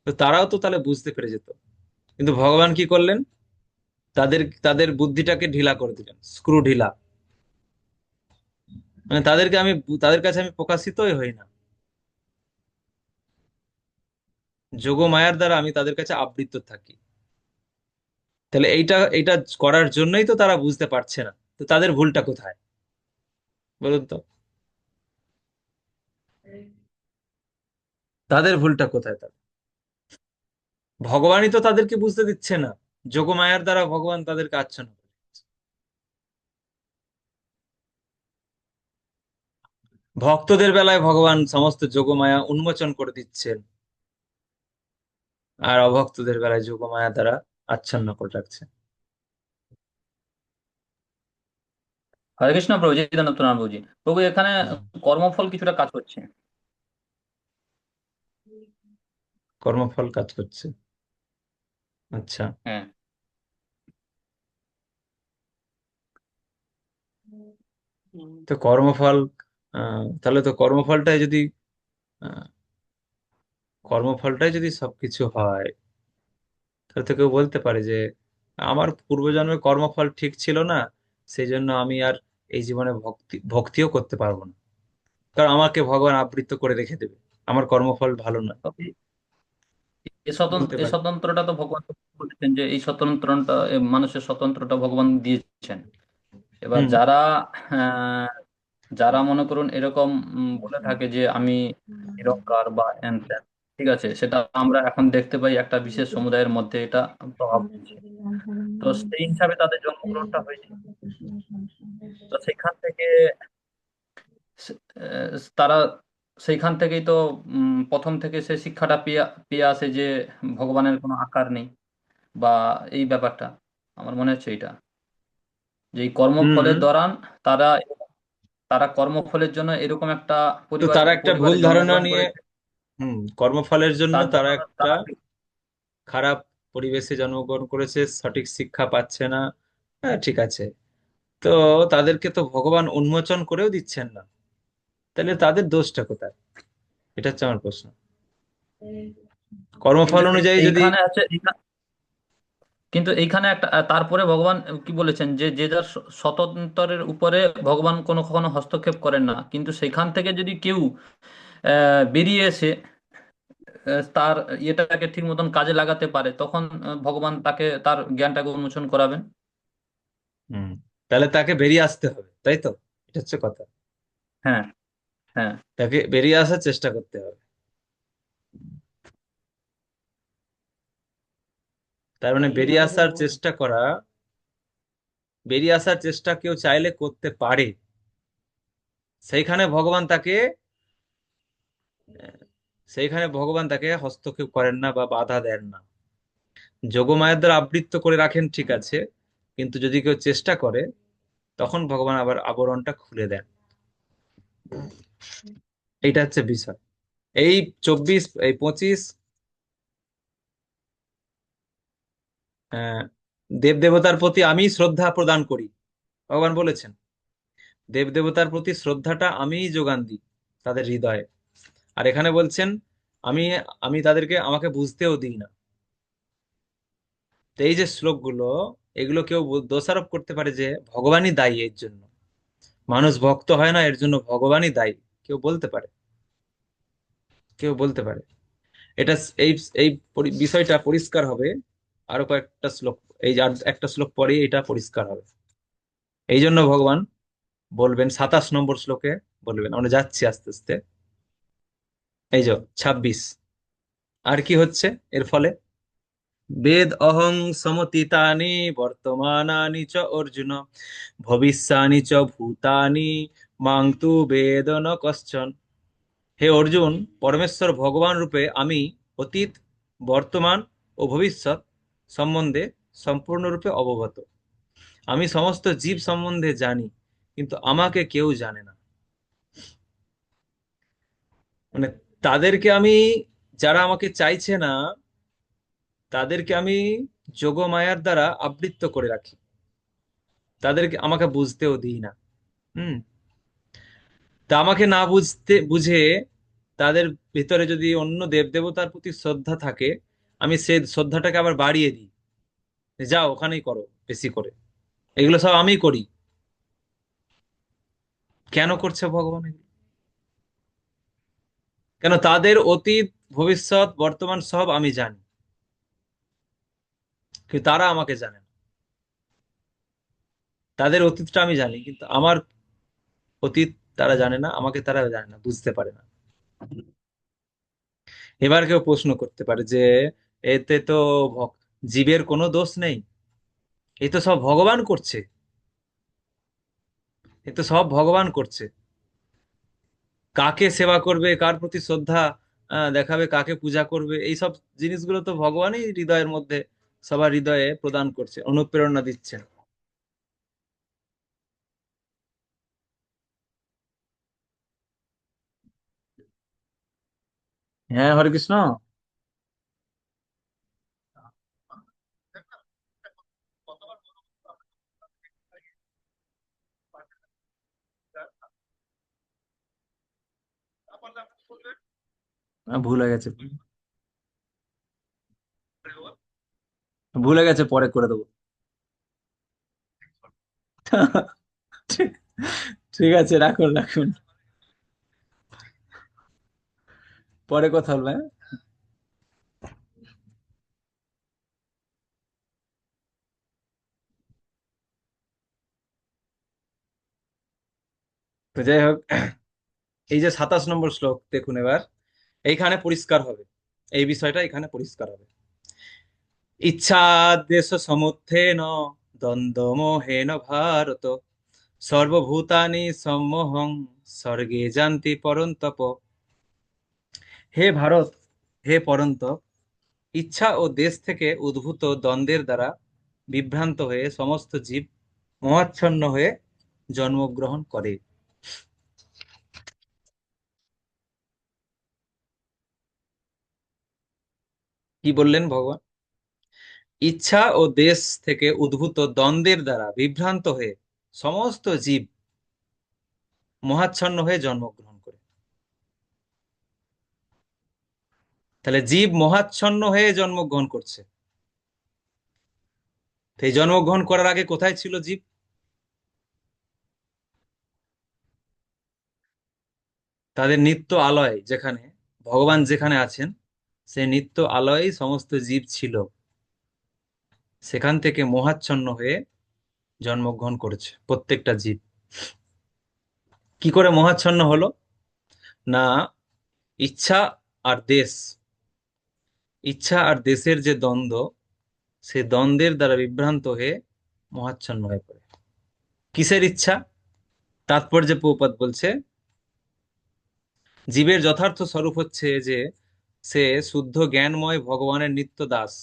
তো তারাও তো তাহলে বুঝতে পেরে যেত। কিন্তু ভগবান কি করলেন? তাদের তাদের বুদ্ধিটাকে ঢিলা করে দিলেন, স্ক্রু ঢিলা। মানে তাদের কাছে আমি প্রকাশিতই হই না, যোগ মায়ার দ্বারা আমি তাদের কাছে আবৃত থাকি। তাহলে এইটা এইটা করার জন্যই তো তারা বুঝতে পারছে না। তো তাদের ভুলটা কোথায় বলুন তো? তাদের ভুলটা কোথায়? ভগবানই তো তাদেরকে বুঝতে দিচ্ছে না, যোগমায়ার দ্বারা ভগবান তাদেরকে আচ্ছন্ন করে দিচ্ছে। ভক্তদের বেলায় ভগবান সমস্ত যোগমায়া উন্মোচন করে দিচ্ছেন, আর অভক্তদের বেলায় যোগমায়া দ্বারা আচ্ছন্ন করে রাখছে। হরে কৃষ্ণ প্রভু, জিদান প্রভুজি। প্রভু, এখানে হুম। কর্মফল কিছুটা কাজ করছে। কর্মফল কাজ করছে, আচ্ছা। হ্যাঁ। তো কর্মফল, তাহলে তো আহ, কর্মফলটাই যদি সবকিছু হয়, তাহলে তো কেউ বলতে পারে যে আমার পূর্বজন্মের কর্মফল ঠিক ছিল না, সেই জন্য আমি আর এই জীবনে ভক্তিও করতে পারবো না, কারণ আমাকে ভগবান আবৃত করে রেখে দেবে, আমার কর্মফল ভালো নয়। তবে বলতে এই পারে। স্বতন্ত্রটা তো ভগবান বলেছেন যে এই স্বতন্ত্রটা, মানুষের স্বতন্ত্রটা ভগবান দিয়েছেন। এবার হুম। যারা মনে করুন এরকম বলে থাকে যে আমি নিরঙ্কার বা হ্যান ত্যান, ঠিক আছে, সেটা আমরা এখন দেখতে পাই একটা বিশেষ সমুদায়ের মধ্যে এটা প্রভাব ফেলছে। তো সেই হিসাবে তাদের জন্মগ্রহণটা হয়েছে। তো সেখান থেকে তারা সেইখান থেকেই তো প্রথম থেকে সে শিক্ষাটা পেয়ে পেয়ে আসে যে ভগবানের কোনো আকার নেই, বা এই ব্যাপারটা আমার মনে হচ্ছে এটা। যে এই হুম। কর্মফলের দৌরান তারা তারা কর্মফলের জন্য এরকম একটা তো তারা একটা ভুল পরিবারে ধারণা জন্মগ্রহণ নিয়ে, করেছে, কর্মফলের জন্য তার জন্য তারা একটা তারা খারাপ পরিবেশে জন্মগ্রহণ করেছে, সঠিক শিক্ষা পাচ্ছে না। হ্যাঁ, ঠিক আছে। তো তাদেরকে তো ভগবান উন্মোচন করেও দিচ্ছেন না, তাহলে তাদের দোষটা কোথায়? এটা হচ্ছে আমার প্রশ্ন। কিন্তু কর্মফল অনুযায়ী যদি, এইখানে আছে কিন্তু এইখানে একটা তারপরে ভগবান কি বলেছেন যে যে যার স্বতন্ত্রের উপরে ভগবান কোনো কখনো হস্তক্ষেপ করেন না, কিন্তু সেখান থেকে যদি কেউ বেরিয়ে এসে তার ইয়েটাকে ঠিক মতন কাজে লাগাতে পারে, তখন ভগবান তাকে তার জ্ঞানটাকে উন্মোচন করাবেন। হুম, তাহলে তাকে বেরিয়ে আসতে হবে, তাই তো? এটা হচ্ছে কথা। হ্যাঁ, হ্যাঁ। তাকে বেরিয়ে আসার চেষ্টা করতে হবে। তার মানে বেরিয়ে আসার চেষ্টা কেউ চাইলে করতে পারে। সেইখানে ভগবান তাকে সেইখানে ভগবান তাকে হস্তক্ষেপ করেন না বা বাধা দেন না। যোগমায়ার দ্বারা আবৃত্ত করে রাখেন, ঠিক আছে, কিন্তু যদি কেউ চেষ্টা করে তখন ভগবান আবার আবরণটা খুলে দেন। এইটা হচ্ছে বিষয়। এই 24, এই 25, দেব দেবতার প্রতি আমি শ্রদ্ধা প্রদান করি, ভগবান বলেছেন। দেব দেবতার প্রতি শ্রদ্ধাটা আমিই যোগান দিই তাদের হৃদয়ে। আর এখানে বলছেন আমি আমি তাদেরকে আমাকে বুঝতেও দিই না। তো এই যে শ্লোকগুলো, এগুলো কেউ দোষারোপ করতে পারে যে ভগবানই দায়ী এর জন্য, মানুষ ভক্ত হয় না এর জন্য ভগবানই দায়ী, কেউ বলতে পারে, কেউ বলতে পারে। এটা এই এই বিষয়টা পরিষ্কার হবে আরো কয়েকটা শ্লোক, এই যে আর একটা শ্লোক পরে এটা পরিষ্কার হবে। এই জন্য ভগবান বলবেন 27 নম্বর শ্লোকে, বলবেন, আমরা যাচ্ছি আস্তে আস্তে। এই যে 26, আর কি হচ্ছে এর ফলে? বেদ অহং সমতীতানি বর্তমানানি চ অর্জুন, ভবিষ্যানি চ ভূতানি মাং তু বেদ ন কশ্চন। হে অর্জুন, পরমেশ্বর ভগবান রূপে আমি অতীত, বর্তমান ও ভবিষ্যৎ সম্বন্ধে সম্পূর্ণরূপে অবগত। আমি সমস্ত জীব সম্বন্ধে জানি, কিন্তু আমাকে কেউ জানে না। মানে তাদেরকে আমি, যারা আমাকে চাইছে না, তাদেরকে আমি যোগমায়ার দ্বারা আবৃত্ত করে রাখি, তাদেরকে আমাকে বুঝতেও দিই না। হুম। তা আমাকে না বুঝে তাদের ভিতরে যদি অন্য দেব দেবতার প্রতি শ্রদ্ধা থাকে, আমি সেই শ্রদ্ধাটাকে আবার বাড়িয়ে দিই, যাও ওখানেই করো বেশি করে। এগুলো সব আমি করি। কেন করছে ভগবান এগুলো? কেন? তাদের অতীত, ভবিষ্যৎ, বর্তমান সব আমি জানি, কিন্তু তারা আমাকে জানে না। তাদের অতীতটা আমি জানি, কিন্তু আমার অতীত তারা জানে না, আমাকে তারা জানে না, বুঝতে পারে না। এবার কেউ প্রশ্ন করতে পারে যে এতে তো জীবের কোনো দোষ নেই, এই তো সব ভগবান করছে, এ তো সব ভগবান করছে। কাকে সেবা করবে, কার প্রতি শ্রদ্ধা দেখাবে, কাকে পূজা করবে, এই সব জিনিসগুলো তো ভগবানই হৃদয়ের মধ্যে, সবার হৃদয়ে প্রদান করছে, অনুপ্রেরণা দিচ্ছেন। হ্যাঁ, হরে কৃষ্ণ। ভুলে গেছে, ভুলে গেছে, পরে করে দেবো। ঠিক ঠিক আছে, রাখুন রাখুন, পরে কথা বলবে, হ্যাঁ? তো যাই হোক, এই যে 27 নম্বর শ্লোক দেখুন এবার, এইখানে পরিষ্কার হবে, এই বিষয়টা এখানে পরিষ্কার হবে। ইচ্ছাদ্বেষ সমুত্থেন দ্বন্দ্ব মোহেন ভারত, সর্বভূতানি সম্মোহং স্বর্গে যান্তি পরন্তপ। হে ভারত, হে পরন্তপ, ইচ্ছা ও দেশ থেকে উদ্ভূত দ্বন্দ্বের দ্বারা বিভ্রান্ত হয়ে সমস্ত জীব মোহাচ্ছন্ন হয়ে জন্মগ্রহণ করে। কি বললেন ভগবান? ইচ্ছা ও দেশ থেকে উদ্ভূত দ্বন্দ্বের দ্বারা বিভ্রান্ত হয়ে সমস্ত জীব মোহাচ্ছন্ন হয়ে জন্মগ্রহণ করে। তাহলে জীব মোহাচ্ছন্ন হয়ে জন্মগ্রহণ করছে। তো এই জন্মগ্রহণ করার আগে কোথায় ছিল জীব? তাদের নিত্য আলয়, যেখানে ভগবান যেখানে আছেন, সেই নিত্য আলয়েই সমস্ত জীব ছিল। সেখান থেকে মোহাচ্ছন্ন হয়ে জন্মগ্রহণ করেছে প্রত্যেকটা জীব। কি করে মোহাচ্ছন্ন হলো? না, ইচ্ছা আর দেশ, ইচ্ছা আর দেশের যে দ্বন্দ্ব, সেই দ্বন্দ্বের দ্বারা বিভ্রান্ত হয়ে মোহাচ্ছন্ন হয়ে পড়ে। কিসের ইচ্ছা? তাৎপর্যে প্রভুপাদ বলছে, জীবের যথার্থ স্বরূপ হচ্ছে যে সে শুদ্ধ জ্ঞানময় ভগবানের নিত্য দাস।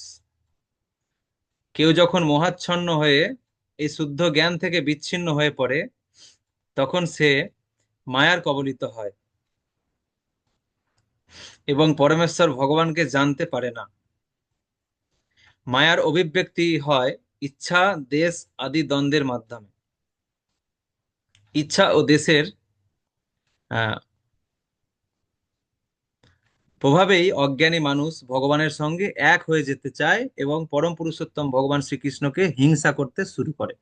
কেউ যখন মোহাচ্ছন্ন হয়ে এই শুদ্ধ জ্ঞান থেকে বিচ্ছিন্ন হয়ে পড়ে, তখন সে মায়ার কবলিত হয় এবং পরমেশ্বর ভগবানকে জানতে পারে না। মায়ার অভিব্যক্তি হয় ইচ্ছা দেশ আদি দ্বন্দ্বের মাধ্যমে। ইচ্ছা ও দেশের আহ, প্রভাবেই অজ্ঞানী মানুষ ভগবানের সঙ্গে এক হয়ে যেতে চায় এবং পরম পুরুষোত্তম ভগবান শ্রীকৃষ্ণকে হিংসা করতে শুরু করে।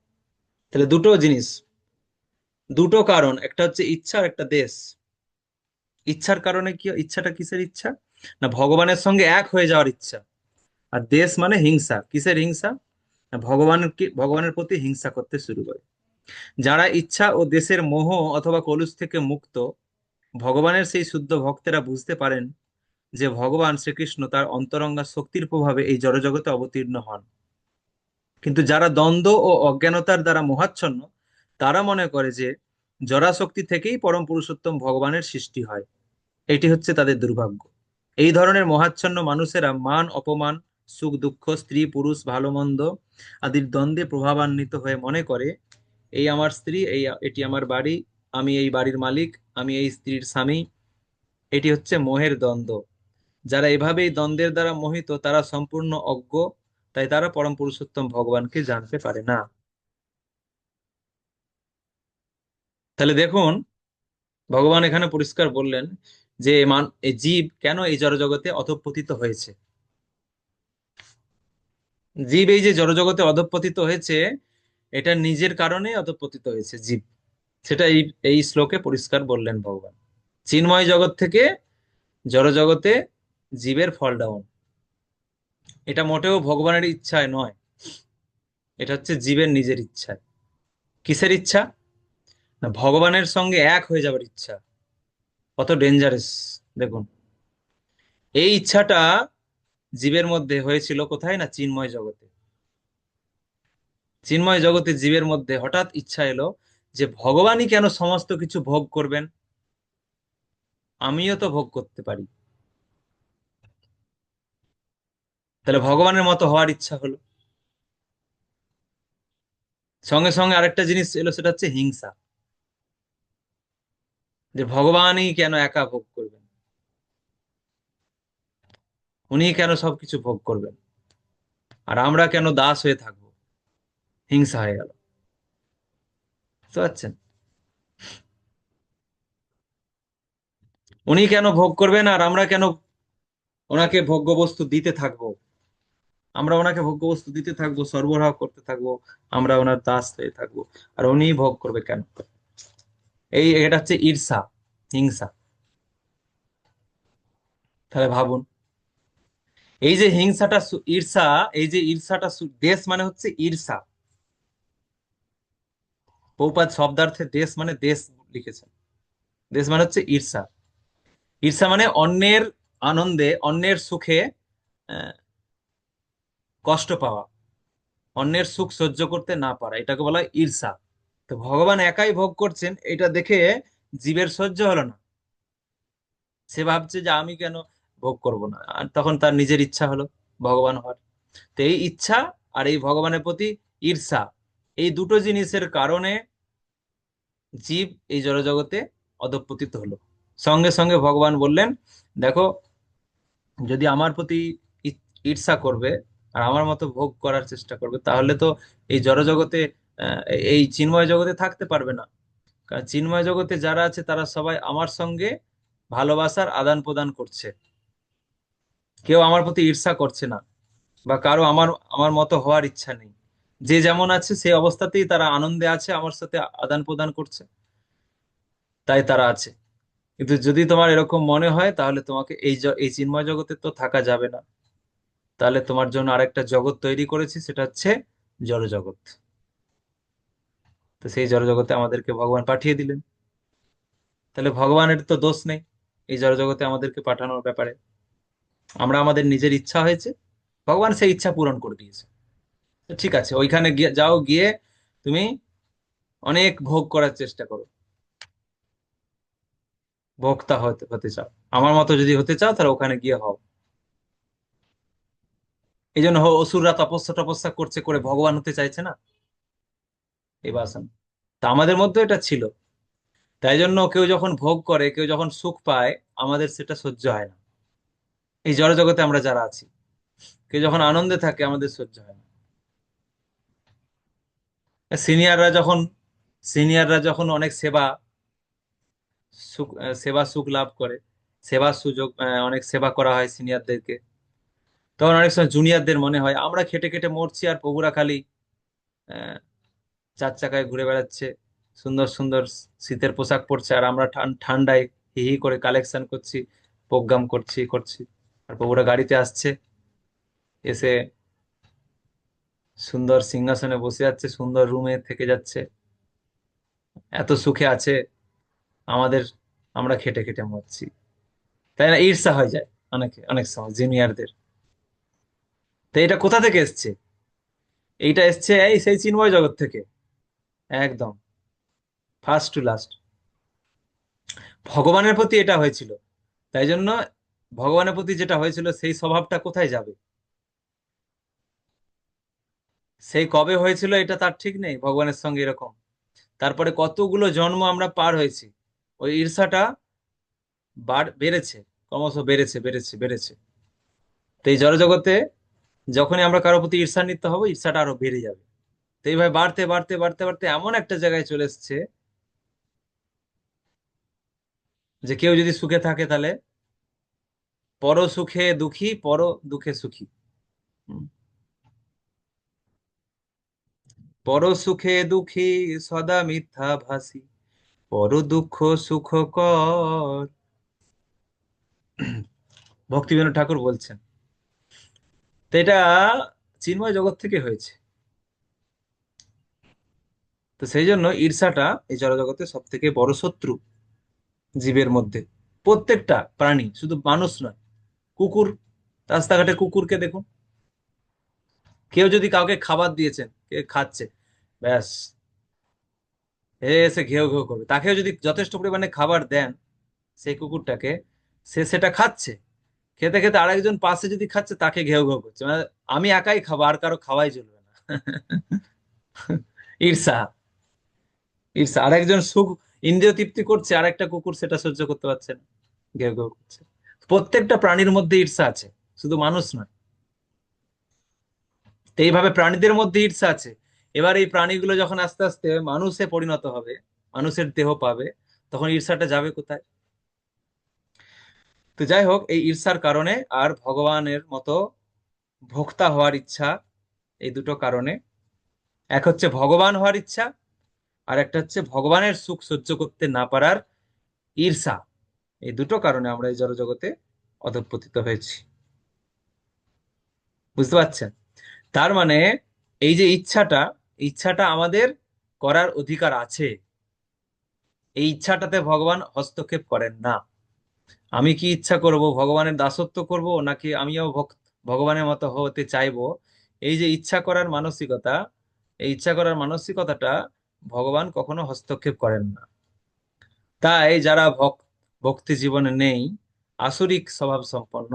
তাহলে দুটো জিনিস, দুটো কারণ, একটা হচ্ছে ইচ্ছা আর একটা দেশ। ইচ্ছার কারণে কি, ইচ্ছাটা কিসের ইচ্ছা? না, ভগবানের সঙ্গে এক হয়ে যাওয়ার ইচ্ছা। আর দেশ মানে হিংসা। কিসের হিংসা? না, ভগবানের প্রতি হিংসা করতে শুরু করে। যারা ইচ্ছা ও দেশের মোহ অথবা কলুষ থেকে মুক্ত, ভগবানের সেই শুদ্ধ ভক্তেরা বুঝতে পারেন যে ভগবান শ্রীকৃষ্ণ তার অন্তরঙ্গা শক্তির প্রভাবে এই জড়জগতে অবতীর্ণ হন। কিন্তু যারা দ্বন্দ্ব ও অজ্ঞানতার দ্বারা মোহাচ্ছন্ন, তারা মনে করে যে জড়াশক্তি থেকেই পরম পুরুষোত্তম ভগবানের সৃষ্টি হয়। এটি হচ্ছে তাদের দুর্ভাগ্য। এই ধরনের মোহাচ্ছন্ন মানুষেরা মান অপমান, সুখ দুঃখ, স্ত্রী পুরুষ, ভালো মন্দ আদির দ্বন্দ্বে প্রভাবান্বিত হয়ে মনে করে এই আমার স্ত্রী, এটি আমার বাড়ি, আমি এই বাড়ির মালিক, আমি এই স্ত্রীর স্বামী। এটি হচ্ছে মোহের দ্বন্দ্ব। যারা এভাবেই দ্বন্দ্বের দ্বারা মোহিত, তারা সম্পূর্ণ অজ্ঞ, তাই তারা পরম পুরুষোত্তম ভগবানকে জানতে পারে না। তাহলে দেখুন, ভগবান এখানে পরিষ্কার বললেন যে এই জীব কেন এই জড়জগতে অধঃপতিত হয়েছে। জীব এই যে জড়জগতে অধঃপতিত হয়েছে, এটা নিজের কারণে অধঃপতিত হয়েছে জীব। সেটা এই এই শ্লোকে পরিষ্কার বললেন ভগবান। চিন্ময় জগৎ থেকে জড়জগতে জীবের ফল ডাউন, এটা মোটেও ভগবানের ইচ্ছায় নয়, এটা হচ্ছে জীবের নিজের ইচ্ছায়। কিসের ইচ্ছা? না, ভগবানের সঙ্গে এক হয়ে যাবার ইচ্ছা। কত ডেঞ্জারাস দেখুন। এই ইচ্ছাটা জীবের মধ্যে হয়েছিল কোথায়? না, চিন্ময় জগতে। চিন্ময় জগতে জীবের মধ্যে হঠাৎ ইচ্ছা এলো যে ভগবানই কেন সমস্ত কিছু ভোগ করবেন, আমিও তো ভোগ করতে পারি। তাহলে ভগবানের মতো হওয়ার ইচ্ছা হলো। সঙ্গে সঙ্গে আরেকটা জিনিস এলো, সেটা হচ্ছে হিংসা। যে ভগবানই কেন একা ভোগ করবেন, উনি কেন সবকিছু ভোগ করবেন, আর আমরা কেন দাস হয়ে থাকবো। হিংসা হয়ে গেল। বুঝতে পারছেন? উনি কেন ভোগ করবেন আর আমরা কেন ওনাকে ভোগ্য বস্তু দিতে থাকবো। আমরা ওনাকে ভোগ্য বস্তু দিতে থাকবো, সরবরাহ করতে থাকবো, আমরা ওনার দাস হয়ে থাকবো, আর উনি ভোগ করবে কেন। এটা হচ্ছে ঈর্ষা, হিংসা। তাহলে ভাবুন, এই যে হিংসাটা ঈর্ষা, এই যে ঈর্ষাটা দেশ মানে হচ্ছে ঈর্ষা। বহুপাদ শব্দার্থে দেশ মানে দেশ লিখেছেন। দেশ মানে হচ্ছে ঈর্ষা। ঈর্ষা মানে অন্যের আনন্দে, অন্যের সুখে আহ, কষ্ট পাওয়া, অন্যের সুখ সহ্য করতে না পারা, এটাকে বলা হয় ঈর্ষা। তো ভগবান একাই ভোগ করছেন, এটা দেখে জীবের সহ্য হলো না। সে ভাবছে যে আমি কেন ভোগ করব না, আর তখন তার নিজের ইচ্ছা হলো ভগবান হওয়ার। তো এই ইচ্ছা আর এই ভগবানের প্রতি ঈর্ষা, এই দুটো জিনিসের কারণে জীব এই জড়জগতে অধঃপতিত হলো। সঙ্গে সঙ্গে ভগবান বললেন, দেখো, যদি আমার প্রতি ঈর্ষা করবে আর আমার মতো ভোগ করার চেষ্টা করবে, তাহলে তো এই জড়জগতে, আহ, এই চিন্ময় জগতে থাকতে পারবে না। কারণ চিন্ময় জগতে যারা আছে তারা সবাই আমার সঙ্গে ভালোবাসার আদান প্রদান করছে, কেউ আমার প্রতি ঈর্ষা করছে না, বা কারো আমার আমার মতো হওয়ার ইচ্ছা নেই। যে যেমন আছে সেই অবস্থাতেই তারা আনন্দে আছে, আমার সাথে আদান প্রদান করছে, তাই তারা আছে। কিন্তু যদি তোমার এরকম মনে হয়, তাহলে তোমাকে এই চিন্ময় জগতে তো থাকা যাবে না। তাহলে তোমার জন্য আরেকটা জগৎ তৈরি করেছি, সেটা হচ্ছে জড় জগৎ। তো সেই জড় জগতে আমাদেরকে ভগবান পাঠিয়ে দিলেন। তাহলে ভগবানের তো দোষ নেই এই জড় জগতে আমাদেরকে পাঠানোর ব্যাপারে। আমরা আমাদের নিজের ইচ্ছা হয়েছে, ভগবান সেই ইচ্ছা পূরণ করে দিয়েছে। তো ঠিক আছে, ওইখানে গিয়ে যাও, গিয়ে তুমি অনেক ভোগ করার চেষ্টা করো, ভোক্তা হতে হতে চাও। আমার মতো যদি হতে চাও, তাহলে ওখানে গিয়ে হও। এই জন্য অসুররা তপস্যা টপস্যা করছে, করে ভগবান হতে চাইছে না, এই বাসনা। তা আমাদের মধ্যে এটা ছিল। তাই জন্য কেউ যখন ভোগ করে, কেউ যখন সুখ পায়, আমাদের সেটা সহ্য হয় না। এই জড় জগতে আমরা যারা আছি, কেউ যখন আনন্দে থাকে, আমাদের সহ্য হয় না। সিনিয়ররা যখন সিনিয়ররা যখন অনেক সেবা সুখ লাভ করে, সেবার সুযোগ, অনেক সেবা করা হয় সিনিয়রদেরকে, তখন অনেক সময় জুনিয়রদের মনে হয় আমরা খেটে খেটে মরছি, আর প্রভুরা খালি আহ, চার চাকায় ঘুরে বেড়াচ্ছে, সুন্দর সুন্দর শীতের পোশাক পরছে, আর আমরা ঠান্ডায় হি হি করে কালেকশন করছি, প্রোগ্রাম করছি। আর প্রভুরা গাড়িতে আসছে, এসে সুন্দর সিংহাসনে বসে যাচ্ছে, সুন্দর রুমে থেকে যাচ্ছে, এত সুখে আছে। আমাদের, আমরা খেটে খেটে মরছি। তাই না? ঈর্ষা হয়ে যায় অনেক সময় জুনিয়রদের। তো এটা কোথা থেকে এসছে? এইটা এসছে এই সেই চিন্ময় জগৎ থেকে, একদম ফার্স্ট টু লাস্ট। ভগবানের প্রতি এটা হয়েছিল। তাই জন্য ভগবানের প্রতি যেটা হয়েছিল, সেই স্বভাবটা কোথায় যাবে? সেই কবে হয়েছিল এটা তার ঠিক নেই, ভগবানের সঙ্গে এরকম। তারপরে কতগুলো জন্ম আমরা পার হয়েছি, ওই ঈর্ষাটা বেড়েছে, ক্রমশ বেড়েছে। তো এই জড়জগতে যখনই আমরা কারোর প্রতি ঈর্ষান্বিত হবো, ঈর্ষাটা আরো বেড়ে যাবে। তো এইভাবে বাড়তে এমন একটা জায়গায় চলে এসছে, যে কেউ যদি সুখে থাকে, তাহলে পর সুখে দুঃখী, পর দুঃখে সুখী। হুম। পর সুখে দুঃখী, সদা মিথ্যা ভাসি, পর দুঃখ সুখ কর। ভক্তিবিনোদ ঠাকুর বলছেন। তো এটা চিন্ময় জগৎ থেকে হয়েছে। তো সেই জন্য ঈর্ষাটা এই জড়জগতের সব থেকে বড় শত্রু জীবের মধ্যে। প্রত্যেকটা প্রাণী, শুধু মানুষ নয়, কুকুর, রাস্তাঘাটে কুকুরকে দেখুন, কেউ যদি কাউকে খাবার দিয়েছেন, কে খাচ্ছে, ব্যাস, এসে ঘেউ ঘেউ করবে। তাকেও যদি যথেষ্ট পরিমাণে খাবার দেন, সেই কুকুরটাকে, সে সেটা খাচ্ছে, খেতে খেতে আরেকজন পাশে যদি খাচ্ছে, তাকে ঘেউ ঘেউ করছে, মানে আমি একাই খাবো, আর কারো খাওয়াই চলবে না। ঈর্ষা, ঈর্ষা। আরেকজন সুখ, ইন্দ্রিয় তৃপ্তি করছে, আর একটা কুকুর সেটা সহ্য করতে পারছে না, ঘেউ ঘেউ করছে। প্রত্যেকটা প্রাণীর মধ্যে ঈর্ষা আছে, শুধু মানুষ নয়। তো এইভাবে প্রাণীদের মধ্যে ঈর্ষা আছে। এবার এই প্রাণীগুলো যখন আস্তে আস্তে মানুষে পরিণত হবে, মানুষের দেহ পাবে, তখন ঈর্ষাটা যাবে কোথায়? তো যাই হোক, এই ঈর্ষার কারণে আর ভগবানের মতো ভোক্তা হওয়ার ইচ্ছা, এই দুটো কারণে, এক হচ্ছে ভগবান হওয়ার ইচ্ছা, আর একটা হচ্ছে ভগবানের সুখ সহ্য করতে না পারার ঈর্ষা। এই দুটো কারণে আমরা এই জড়জগতে অধঃপতিত হয়েছি। বুঝতে পারছেন? তার মানে এই যে ইচ্ছাটা আমাদের করার অধিকার আছে। এই ইচ্ছাটাতে ভগবান হস্তক্ষেপ করেন না। আমি কি ইচ্ছা করব, ভগবানের দাসত্ব করব, নাকি আমিও ভগবানের মতো হতে চাইবো, এই যে ইচ্ছা করার মানসিকতা, এই ইচ্ছা করার মানসিকতাটা ভগবান কখনো হস্তক্ষেপ করেন না। তাই যারা ভক্তি জীবনে নেই, আসরিক স্বভাব সম্পন্ন,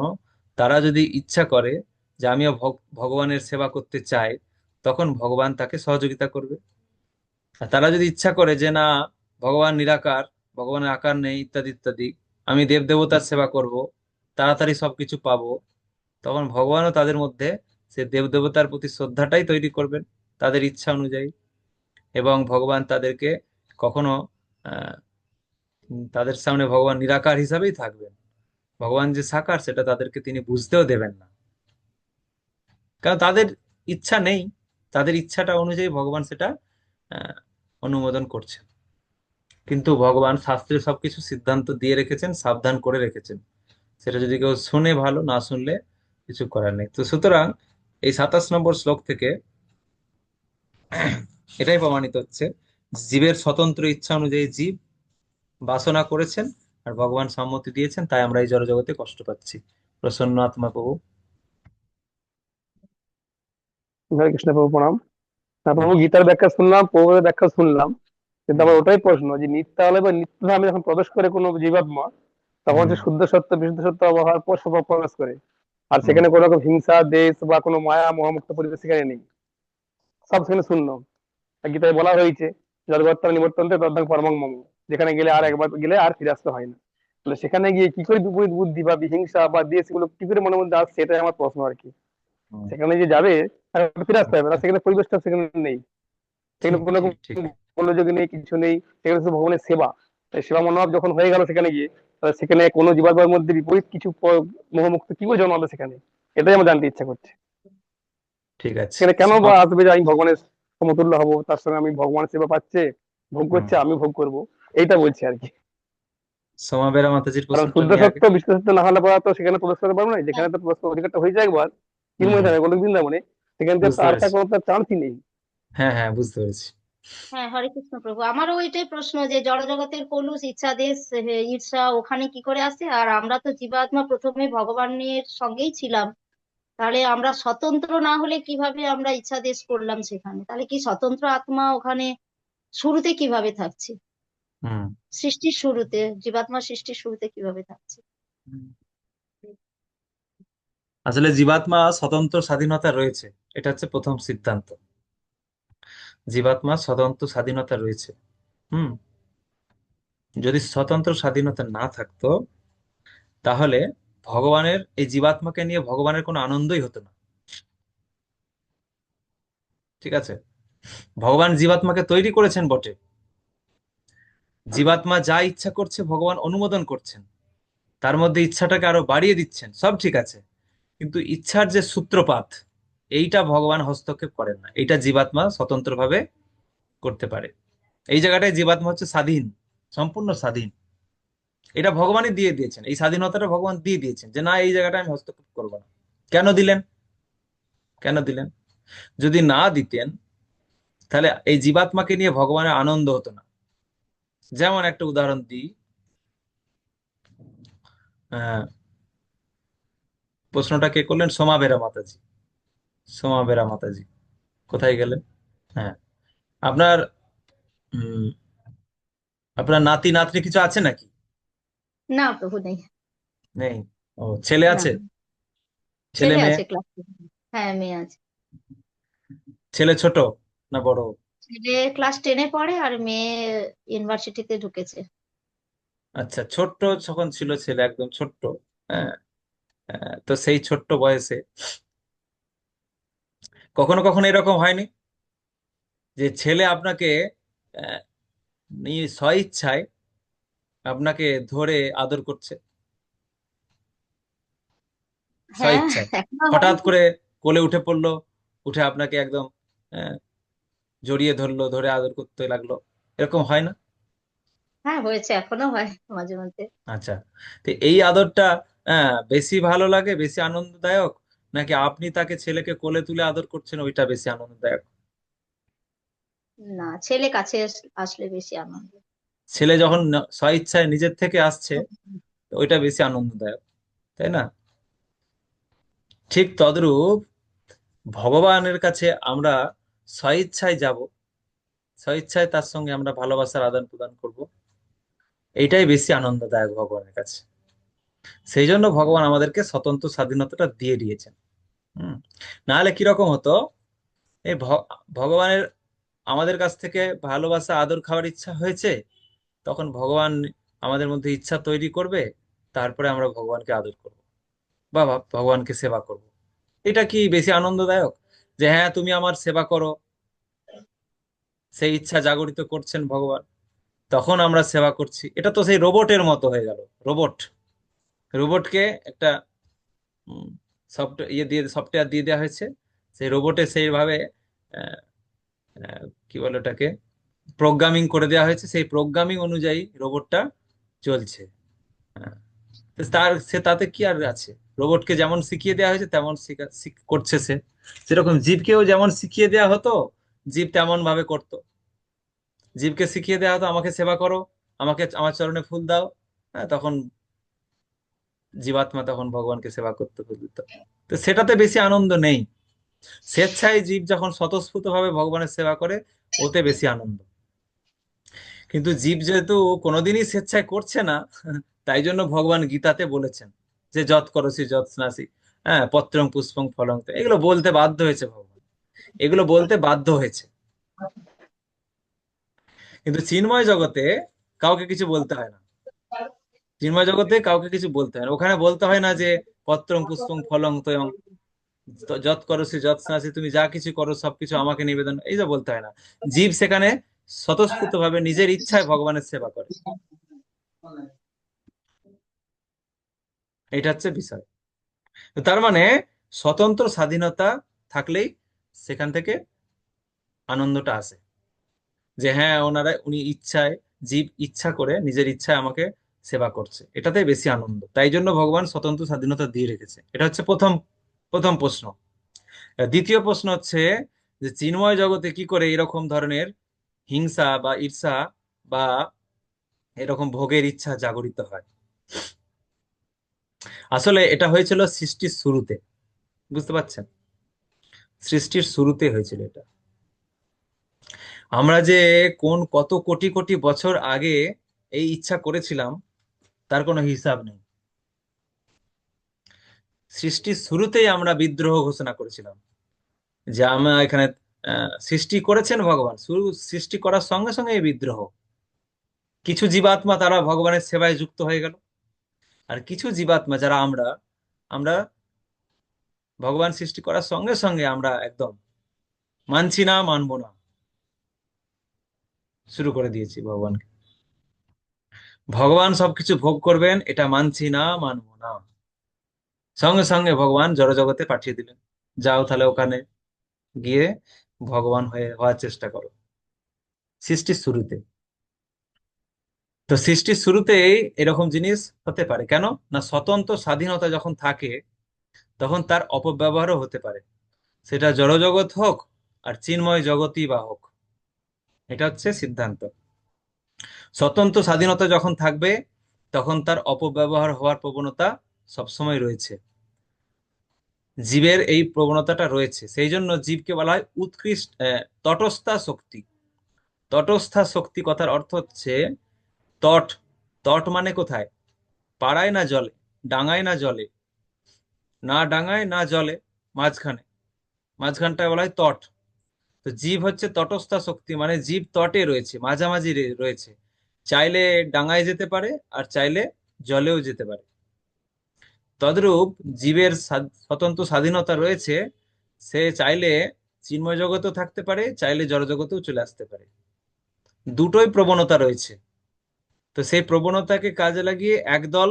তারা যদি ইচ্ছা করে যে আমিও ভগবানের সেবা করতে চাই, তখন ভগবান তাকে সহযোগিতা করবে। আর তারা যদি ইচ্ছা করে যে না, ভগবান নিরাকার, ভগবানের আকার নেই ইত্যাদি ইত্যাদি, আমি দেব দেবতার সেবা করব, তাড়াতাড়ি সবকিছু পাবো, তখন ভগবানও তাদের মধ্যে সে দেব দেবতার প্রতি শ্রদ্ধাটাই তৈরি করবেন তাদের ইচ্ছা অনুযায়ী। এবং ভগবান তাদেরকে কখনো আহ তাদের সামনে ভগবান নিরাকার হিসাবেই থাকবেন, ভগবান যে সাকার সেটা তাদেরকে তিনি বুঝতেও দেবেন না, কারণ তাদের ইচ্ছা নেই। তাদের ইচ্ছাটা অনুযায়ী ভগবান সেটা আহ, অনুমোদন করছেন। কিন্তু ভগবান শাস্ত্রে সবকিছু সিদ্ধান্ত দিয়ে রেখেছেন, সাবধান করে রেখেছেন। সেটা যদি কেউ শুনে ভালো, না শুনলে কিছু করার নেই। তো সুতরাং এই 27 নম্বর শ্লোক থেকে এটাই প্রমাণিত হচ্ছে, জীবের স্বতন্ত্র ইচ্ছা অনুযায়ী জীব বাসনা করেছেন, আর ভগবান সম্মতি দিয়েছেন, তাই আমরা এই জড়জগতে কষ্ট পাচ্ছি। প্রসন্ন আত্মা প্রভু। হরে কৃষ্ণ প্রভু, প্রণাম। প্রভু, গীতার ব্যাখ্যা শুনলাম, প্রভুর ব্যাখ্যা শুনলাম, কিন্তু আমার ওটাই প্রশ্ন যে নিত্যালয় বা নিত্যধামে যখন প্রবেশ করে কোনো জীবাত্মা, তখন হচ্ছে শুদ্ধ সত্য বিশুদ্ধ সত্য ব্যবহার পর স্বভাব প্রকাশ করে, আর সেখানে কোনো রকম হিংসা দেশ বা কোনো মায়া মোহমুক্ত পরিবেশ সেখানে নেই, সব সেখানে শূন্য। আর গীতায় বলা হয়েছে জগত্তর নিবর্তন্তে তদ্দাং পরমং মম, যেখানে গেলে আর একবার গেলে আর ফিরে আসতে হয় না। তাহলে সেখানে গিয়ে কি করে বিপরীত বুদ্ধি বা বিহিংসা বা দেশ এগুলো কি করে মনের মধ্যে আসছে, সেটাই আমার প্রশ্ন আর কি। সেখানে যে যাবে আর ফিরে আসতে হবে না, সেখানে পরিবেশটা সেখানে নেই, সেখানে ঠিক কোনো রকম ঠিক ঠিক। গোলযোগ নেই, কিছু নেই, সেখানে শুধু ভগবানের সেবা। তাই সেবা মনোভাব যখন হয়ে গেল সেখানে গিয়ে, তাহলে সেখানে কোনো জীবাত্মার মধ্যে বিপরীত কিছু মোহমুক্ত কি করে জন্মাবে সেখানে, এটাই আমার জানতে ইচ্ছা করছে। ঠিক আছে। সেখানে কেন বা আসবে যে আমি ভগবানের সমতুল্য হব, তার সঙ্গে আমি ভগবানের সেবা পাচ্ছে, ভোগ করছে, আমি ভোগ করব, এইটা বলছি আর কি। সোমাবেরা মাতাজির কারণ প্রশ্নটা শুদ্ধ নিয়ে আগে। সত্য বিশ্ব সত্য না হলে পরে তো সেখানে প্রবেশ করতে পারবো না। যেখানে তো প্রবেশ করার অধিকারটা হয়ে যায় একবার হুম, নির্ময় গোলক বৃন্দাবনে, সেখানে তো বুঝতে আর পেরেছি। কোনো তার চান্সই নেই। হ্যাঁ হ্যাঁ, বুঝতে পেরেছি। হ্যাঁ, হরে কৃষ্ণ প্রভু, আমারও ওইটাই প্রশ্ন যে জড়জগতের কলুষ ইচ্ছা দেশ ঈর্ষা ওখানে কি করে আসে? আর আমরা তো জীবাত্মা প্রথমে ভগবানের সঙ্গেই ছিলাম, তাহলে আমরা স্বতন্ত্র না হলে কিভাবে আমরা ইচ্ছা দেশ করলাম সেখানে? তাহলে কি স্বতন্ত্র আত্মা ওখানে শুরুতে কিভাবে থাকছে? হুম। সৃষ্টির শুরুতে, জীবাত্মা সৃষ্টির শুরুতে কিভাবে থাকছে? আসলে জীবাত্মা স্বতন্ত্র স্বাধীনতা রয়েছে, এটা হচ্ছে প্রথম সিদ্ধান্ত। জীবাত্মা স্বতন্ত্র স্বাধীনতা রয়েছে। হুম। যদি স্বতন্ত্র স্বাধীনতা না থাকতো, তাহলে ভগবানের এই জীবাত্মাকে নিয়ে ভগবানের কোনো আনন্দই হতো না। ঠিক আছে। ভগবান জীবাত্মাকে তৈরি করেছেন বটে, জীবাত্মা যা ইচ্ছা করছে ভগবান অনুমোদন করছেন, তার মধ্যে ইচ্ছাটাকে আরো বাড়িয়ে দিচ্ছেন, সব ঠিক আছে। কিন্তু ইচ্ছার যে সূত্রপাত, এইটা ভগবান হস্তক্ষেপ করেন না, এইটা জীবাত্মা স্বতন্ত্রভাবে করতে পারে। এই জায়গাটায় জীবাত্মা হচ্ছে স্বাধীন, সম্পূর্ণ স্বাধীন। এটা ভগবানই দিয়ে দিয়েছেন, এই স্বাধীনতাটা ভগবান দিয়ে দিয়েছেন যে না, এই জায়গাটা আমি হস্তক্ষেপ করবো না। কেন দিলেন? কেন দিলেন? যদি না দিতেন, তাহলে এই জীবাত্মাকে নিয়ে ভগবানের আনন্দ হতো না। যেমন একটা উদাহরণ দিই। আহ প্রশ্নটা কে করলেন? সোমাবেরা মাতাজি। সোমাবেরা মাতাজি কোথায় গেলেন? হ্যাঁ। আপনার উম আপনার নাতি নাতনি কিছু আছে নাকি? না প্রভু, নেই। নেই। ও, ছেলে না, আছে? ছেলে ছেলে মেয়ে? আছে ক্লাস। হ্যাঁ, মেয়ে আছে। ছেলে ছোট না বড়? ছেলে ক্লাস 10-এ পড়ে আর মেয়ে ইউনিভার্সিটিতে ঢুকেছে। আচ্ছা, ছোট্ট যখন ছিল ছেলে, একদম ছোট্ট, হ্যাঁ, তো সেই ছোট্ট বয়সে কখনো কখনো এরকম হয়নি যে ছেলে আপনাকে আহ, স্বইচ্ছায় আপনাকে ধরে আদর করছে, হ্যাঁ, স্বইচ্ছায় এখনো হঠাৎ হয়নি। করে কোলে উঠে পড়লো, উঠে আপনাকে একদম আহ, জড়িয়ে ধরলো, ধরে আদর করতে লাগলো, এরকম হয় না? হ্যাঁ, হয়েছে, এখনো হয় মাঝে মধ্যে। আচ্ছা, তো এই আদরটা বেশি ভালো লাগে, বেশি আনন্দদায়ক, নাকি আপনি তাকে ছেলেকে কোলে তুলে আদর করছেন ওইটা বেশি আনন্দদায়ক? না, ছেলে কাছে আসলে বেশি আনন্দ। ছেলে যখন স্বইচ্ছায় নিজের থেকে আসছে, ওইটা বেশি আনন্দদায়ক, তাই না? ঠিক তদ্রূপ ভগবানের কাছে আমরা স্বইচ্ছায় যাব, স্বইচ্ছায় তার সঙ্গে আমরা ভালোবাসার আদান প্রদান করব, এইটাই বেশি আনন্দদায়ক ভগবানের কাছে। সেই জন্য ভগবান আমাদেরকে স্বতন্ত্র স্বাধীনতাটা দিয়ে দিয়েছেন। হুম। নাহলে কিরকম হতো, এই ভগবানের আমাদের কাছ থেকে ভালোবাসা আদর খাওয়ার ইচ্ছা হয়েছে, তখন ভগবান আমাদের মধ্যে ইচ্ছা তৈরি করবে, তারপরে আমরা ভগবানকে আদর করব বা ভগবানকে সেবা করব। এটা কি বেশি আনন্দদায়ক? যে হ্যাঁ তুমি আমার সেবা করো, সেই ইচ্ছা জাগরিত করছেন ভগবান, তখন আমরা সেবা করছি। এটা তো সেই রোবটের মতো হয়ে গেল। রোবট, রোবটকে একটা সফটওয়্যার দিয়ে দেওয়া হয়েছে, সেই রোবটে সেইভাবে আহ, কি বলে ওটাকে, প্রোগ্রামিং করে দেওয়া হয়েছে, সেই প্রোগ্রামিং অনুযায়ী রোবটটা চলছে। হ্যাঁ, তো তাতে কি আর আছে? রোবটকে যেমন শিখিয়ে দেওয়া হয়েছে তেমন করছে সে। সেরকম জীবকেও যেমন শিখিয়ে দেওয়া হতো, জীব তেমন ভাবে করতো। জীবকে শিখিয়ে দেওয়া হতো আমাকে সেবা করো, আমাকে আমার চরণে ফুল দাও, হ্যাঁ, তখন জীবাত্মা তখন ভগবানকে সেবা করতে দিত। তো সেটাতে বেশি আনন্দ নেই। স্বেচ্ছায় জীব যখন স্বতঃস্ফূর্ত ভাবে ভগবানের সেবা করে, ওতে বেশি আনন্দ। কিন্তু জীব যেহেতু কোনোদিনই স্বেচ্ছায় করছে না, তাই জন্য ভগবান গীতাতে বলেছেন যে যৎ করসি যৎ স্নাসি, হ্যাঁ, পত্রং পুষ্পং ফলং, তো এগুলো বলতে বাধ্য হয়েছে ভগবান, এগুলো বলতে বাধ্য হয়েছে। কিন্তু চিন্ময় জগতে কাউকে কিছু বলতে হয় না। চিন্ময় জগতে কাউকে কিছু বলতে হয় না, ওখানে বলতে হয় না যে পত্রং পুষ্পং ফলং তয়ং, যৎ করসি যৎ স্নাসি, তুমি যা কিছু করো সবকিছু আমাকে নিবেদন, এই যে বলতে হয় না। জীব সেখানে স্বতঃস্ফূর্ত ভাবে নিজের ইচ্ছায় ভগবানের সেবা করে। এটা হচ্ছে বিষয়। তো তার মানে স্বতন্ত্র স্বাধীনতা থাকলেই সেখান থেকে আনন্দটা আসে। যে হ্যাঁ উনি ইচ্ছায়, জীব ইচ্ছা করে নিজের ইচ্ছায় আমাকে সেবা করছে, এটাতে বেশি আনন্দ। তাই জন্য ভগবান স্বতন্ত্র স্বাধীনতা দিয়ে রেখেছে। এটা হচ্ছে প্রথম প্রথম প্রশ্ন। দ্বিতীয় প্রশ্ন হচ্ছে যে চিন্ময় জগতে কি করে এরকম ধরনের হিংসা বা ঈর্ষা বা এরকম ভোগের ইচ্ছা জাগরিত হয়? আসলে এটা হয়েছিল সৃষ্টির শুরুতে। বুঝতে পারছেন? সৃষ্টির শুরুতে হয়েছিল এটা। আমরা যে কত কোটি কোটি বছর আগে এই ইচ্ছা করেছিলাম, তার কোনো হিসাব নেই। সৃষ্টির শুরুতেই আমরা বিদ্রোহ ঘোষণা করেছিলাম যে আমরা এখানে সৃষ্টি করেছেন ভগবান, শুরু সৃষ্টি করার সঙ্গে সঙ্গে এই বিদ্রোহ। কিছু জীবাত্মা তারা ভগবানের সেবায় যুক্ত হয়ে গেল, আর কিছু জীবাত্মা যারা আমরা আমরা ভগবান সৃষ্টি করার সঙ্গে সঙ্গে আমরা একদম মানছি না, মানবো না, শুরু করে দিয়েছি ভগবানকে। ভগবান সবকিছু ভোগ করবেন এটা মানছি না, মানবো না। সঙ্গে সঙ্গে ভগবান জড়জগতে পাঠিয়ে দিলেন, যাও তাহলে ওখানে গিয়ে ভগবান হওয়ার চেষ্টা করো। সৃষ্টির শুরুতে। তো সৃষ্টির শুরুতেই এরকম জিনিস হতে পারে কেন? না, স্বতন্ত্র স্বাধীনতা যখন থাকে তখন তার অপব্যবহারও হতে পারে, সেটা জড়জগৎ হোক আর চিন্ময় জগতই বা হোক। এটা হচ্ছে সিদ্ধান্ত। স্বতন্ত্র স্বাধীনতা যখন থাকবে তখন তার অপব্যবহার হওয়ার প্রবণতা সবসময় রয়েছে। জীবের এই প্রবণতাটা রয়েছে, সেই জন্য জীবকে বলা হয় উৎকৃষ্ট তটস্থা শক্তি। তটস্থা শক্তি কথার অর্থ হচ্ছে তট। তট মানে কোথায়? পাড়ায় না জলে, ডাঙায় না জলে, না ডাঙায় না জলে, মাঝখানে, মাঝখানটায় বলা হয় তট। তো জীব হচ্ছে তটস্থা শক্তি, মানে জীব তটে রয়েছে, মাঝামাঝি রয়েছে। চাইলে ডাঙায় যেতে পারে আর চাইলে জলেও যেতে পারে। তদ্রূপ জীবের স্বতন্ত্র স্বাধীনতা রয়েছে, সে চাইলে চিন্ময় জগতেও থাকতে পারে, চাইলে জড়জগতেও চলে আসতে পারে। দুটোই প্রবণতা রয়েছে। তো সেই প্রবণতাকে কাজে লাগিয়ে একদল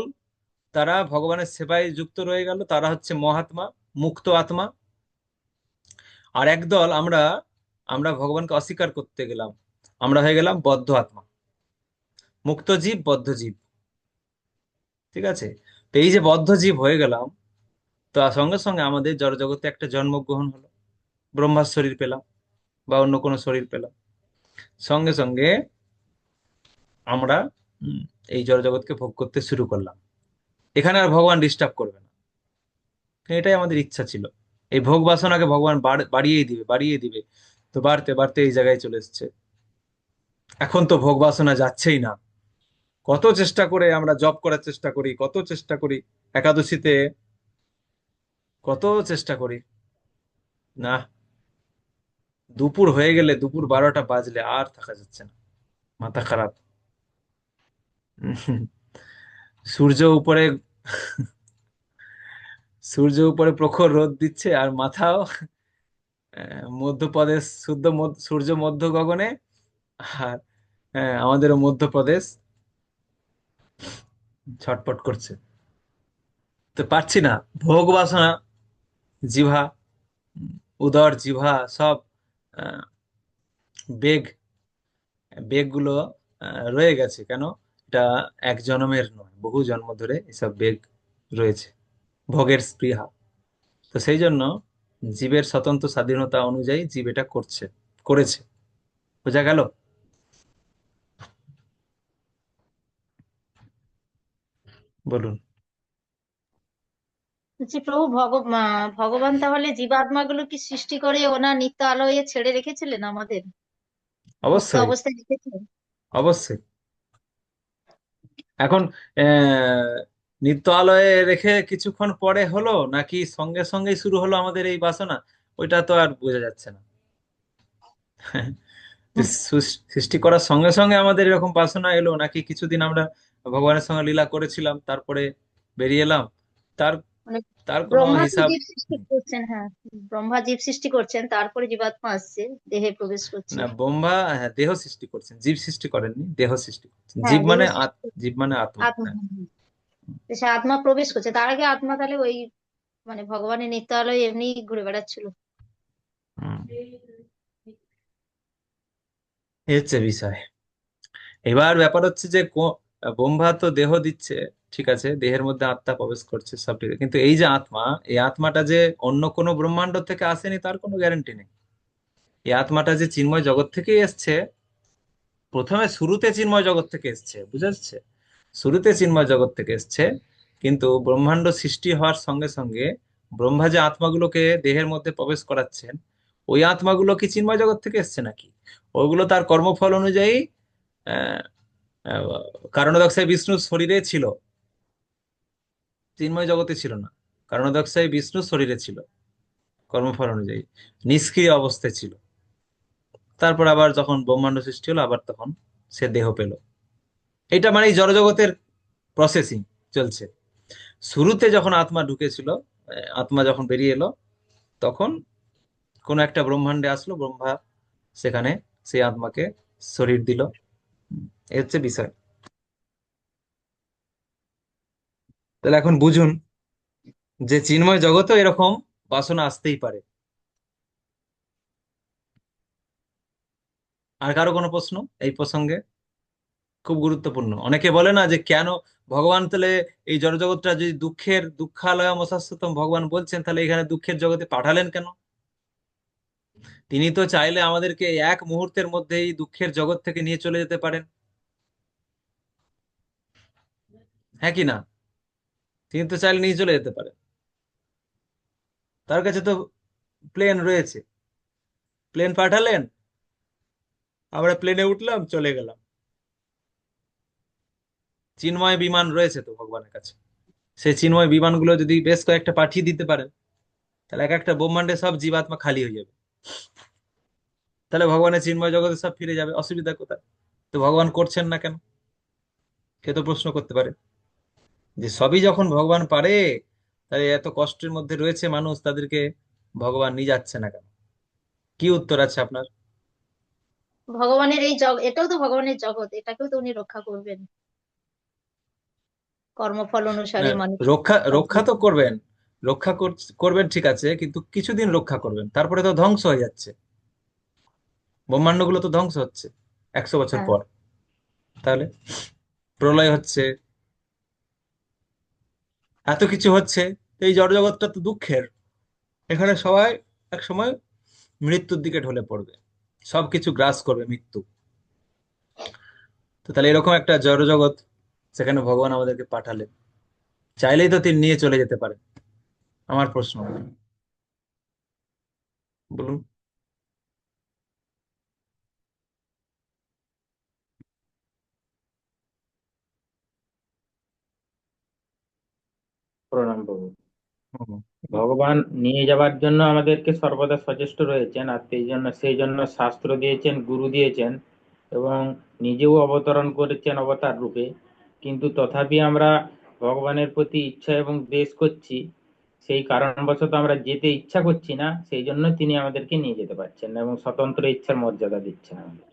তারা ভগবানের সেবায় যুক্ত রয়ে গেল, তারা হচ্ছে মহাত্মা, মুক্ত আত্মা। আর একদল আমরা আমরা ভগবানকে অস্বীকার করতে গেলাম, আমরা হয়ে গেলাম বদ্ধ আত্মা, মুক্ত জীব, বদ্ধ জীব। ঠিক আছে? তো এই যে বদ্ধ জীব হয়ে গেলাম, তো সঙ্গে সঙ্গে আমাদের জড়জগতে একটা জন্মগ্রহণ হলো, ব্রহ্মার শরীর পেলাম বা অন্য কোনো শরীর পেলাম। সঙ্গে সঙ্গে আমরা উম, এই জড়জগৎকে ভোগ করতে শুরু করলাম। এখানে আর ভগবান ডিস্টার্ব করবে না, এটাই আমাদের ইচ্ছা ছিল। এই ভোগ বাসনাকে ভগবান বাড়িয়েই দিবে, বাড়িয়ে দিবে। তো বাড়তে বাড়তে এই জায়গায় চলে এসছে। এখন তো ভোগ বাসনা যাচ্ছেই না। কত চেষ্টা করে আমরা জব করার চেষ্টা করি, কত চেষ্টা করি একাদশীতে, কত চেষ্টা করি, না, দুপুর হয়ে গেলে, দুপুর 12টা বাজলে আর থাকা যাচ্ছে না, মাথা খারাপ। উম, সূর্য উপরে সূর্য উপরে প্রখর রোদ দিচ্ছে, আর মাথাও মধ্যপ্রদেশ, সূর্য মধ্য গগনে, আর আমাদেরও মধ্যপ্রদেশ ছটপট করছে। তো পারছি না, ভোগ বাসনা, জিহ্বা, উম, উদর জিহ্বা সব আহ, বেগ বেগ গুলো রয়ে গেছে। কেন? এটা এক জন্মের নয়, বহু জন্ম ধরে এসব বেগ রয়েছে, ভোগের স্পৃহা। তো সেই জন্য জীবের স্বতন্ত্র স্বাধীনতা অনুযায়ী জীব এটা করেছে। বোঝা গেল? বলুন। বলছি প্রভু ভগবান তাহলে জীবাত্মাগুলো কি সৃষ্টি করে ওনার নিত্য আলোয় ছেড়ে রেখেছিলেন আমাদের, মুক্ত অবশ্যই, অবস্থায় রেখেছিলেন? অবশ্যই। এখন আহ নিত্য আলয়ে রেখে কিছুক্ষণ পরে হলো, নাকি সঙ্গে সঙ্গেই শুরু হলো আমাদের এই বাসনা, ওইটা তো আর বোঝা যাচ্ছে না। যে সৃষ্টি করার সঙ্গে সঙ্গে আমাদের এরকম বাসনা এলো, নাকি কিছুদিন আমরা ভগবানের সঙ্গে লীলা করেছিলাম, তারপরে বেরিয়ে এলাম, তার মানে তার কোনো ব্রহ্মা তো হিসাব জীব সৃষ্টি করছেন, হ্যাঁ, ব্রহ্মা জীব সৃষ্টি করছেন, তারপরে জীবাত্মা আসছে, দেহে প্রবেশ করছে। না। ব্রহ্মা, হ্যাঁ, দেহ সৃষ্টি করছেন, জীব সৃষ্টি করেননি, দেহ সৃষ্টি করছেন। হ্যাঁ, দেহ সৃষ্টি জীব মানে আত্মা, আত্মা, হ্যাঁ। তো সে আত্মা প্রবেশ করছে, তার আগে আত্মা তাহলে ওই মানে ভগবানের নিত্যালয়ে এমনি ঘুরে বেড়াচ্ছিল। হুম, এই হচ্ছে বিষয়। এবার ব্যাপার হচ্ছে যে ব্রহ্মা তো দেহ দিচ্ছে, ঠিক আছে, দেহের মধ্যে আত্মা প্রবেশ করছে, সব ঠিক আছে। কিন্তু এই যে আত্মা, এই আত্মাটা যে অন্য কোনো ব্রহ্মাণ্ড থেকে আসেনি তার কোনো গ্যারান্টি নেই। এই আত্মাটা যে চিন্ময় জগৎ থেকেই এসছে, প্রথমে শুরুতে চিন্ময় জগৎ থেকে এসছে, বুঝা যাচ্ছে? শুরুতে চিন্ময় জগৎ থেকে এসছে, কিন্তু ব্রহ্মাণ্ড সৃষ্টি হওয়ার সঙ্গে সঙ্গে ব্রহ্মা যে আত্মাগুলোকে দেহের মধ্যে প্রবেশ করাচ্ছেন, ওই আত্মাগুলো কি চিন্ময় জগৎ থেকে এসছে নাকি? ওইগুলো তার কর্মফল অনুযায়ী আহ আহ, কারণোদক্সায় বিষ্ণুর শরীরে ছিল, চিন্ময় জগতে ছিল না। কারণোদক্সায় বিষ্ণুর শরীরে ছিল, কর্মফল অনুযায়ী নিষ্ক্রিয় অবস্থায় ছিল। তারপর আবার যখন ব্রহ্মাণ্ড সৃষ্টি হলো, আবার তখন সে দেহ পেল। এটা মানে এই জড়জগতের প্রসেসিং চলছে। শুরুতে যখন আত্মা ঢুকেছিল, আত্মা যখন বেরিয়ে এলো, তখন কোন একটা ব্রহ্মাণ্ডে আসলো, ব্রহ্মা সেখানে সেই আত্মাকে শরীর দিল। এ হচ্ছে বিষয়। তাহলে এখন বুঝুন যে চিন্ময় জগতেও এরকম বাসনা আসতেই পারে। আর কারো কোনো প্রশ্ন এই প্রসঙ্গে? খুব গুরুত্বপূর্ণ। অনেকে বলে না যে কেন ভগবান তাহলে এই জড়জগৎটা যদি দুঃখালয়ম অশাশ্বতম ভগবান বলছেন, তাহলে এখানে দুঃখের জগতে পাঠালেন কেন? তিনি তো চাইলে আমাদেরকে এক মুহূর্তের মধ্যেই দুঃখের জগৎ থেকে নিয়ে চলে যেতে পারেন, হ্যাঁ কি না? তিনি তো চাইলে নিয়ে চলে যেতে পারেন। তার কাছে তো প্লেন রয়েছে, প্লেন পাঠালেন, আমরা প্লেনে উঠলাম, চলে গেলাম। চিন্ময় বিমান রয়েছে তো ভগবানের কাছে। সেই চিন্ময় বিমানগুলো যদি বেশ কয়েকটা পাঠিয়ে দিতে পারেন, তাহলে এক একটা ব্রহ্মাণ্ডে সব জীবাত্মা খালি হয়ে যাবে। তাহলে ভগবানের চিন্ময় জগতে সব ফিরে যাবে, অসুবিধা কোথায়? তো ভগবান করছেন না কেন? সে তো প্রশ্ন করতে পারে যে সবই যখন ভগবান পারে, তাহলে এত কষ্টের মধ্যে রয়েছে মানুষ, তাদেরকে ভগবান নিয়ে যাচ্ছে না কেন? কি উত্তর আছে আপনার? ভগবানের এই এটাও তো ভগবানের জগৎ, এটাকেও তো উনি রক্ষা করবেন, কর্মফল অনুসারে হ্যাঁ, মানুষ রক্ষা রক্ষা তো সব- করবেন। করবেন, ঠিক আছে, কিন্তু কিছুদিন রক্ষা করবেন, তারপরে তো ধ্বংস হয়ে যাচ্ছে। ব্রহ্মাণ্ডগুলো তো ধ্বংস হচ্ছে 100 বছর হ্যাঁ, পর। তাহলে প্রলয় হচ্ছে, এত কিছু হচ্ছে। এই জড়জগৎটা তো দুঃখের। এখানে সবাই এক সময় মৃত্যুর দিকে ঢলে পড়বে, সবকিছু গ্রাস করবে মৃত্যু। তো তাহলে এরকম একটা জড়জগৎ, সেখানে ভগবান আমাদেরকে পাঠালেন, চাইলেই তো তিনি নিয়ে চলে যেতে পারেন। আমার প্রশ্ন, বলুন। প্রণাম বাবু। হুম, ভগবান নিয়ে যাবার জন্য আমাদেরকে সর্বদা সচেষ্ট রয়েছেন, আর সেই জন্য শাস্ত্র দিয়েছেন, গুরু দিয়েছেন, এবং নিজেও অবতরণ করেছেন অবতার রূপে। কিন্তু তথাপি আমরা ভগবানের প্রতি ইচ্ছা এবং দ্বেষ করছি, সেই কারণবশত আমরা যেতে ইচ্ছা করছি না, সেই জন্য তিনি আমাদেরকে নিয়ে যেতে পারছেন না এবং স্বতন্ত্র ইচ্ছার মর্যাদা দিচ্ছেন আমাদের।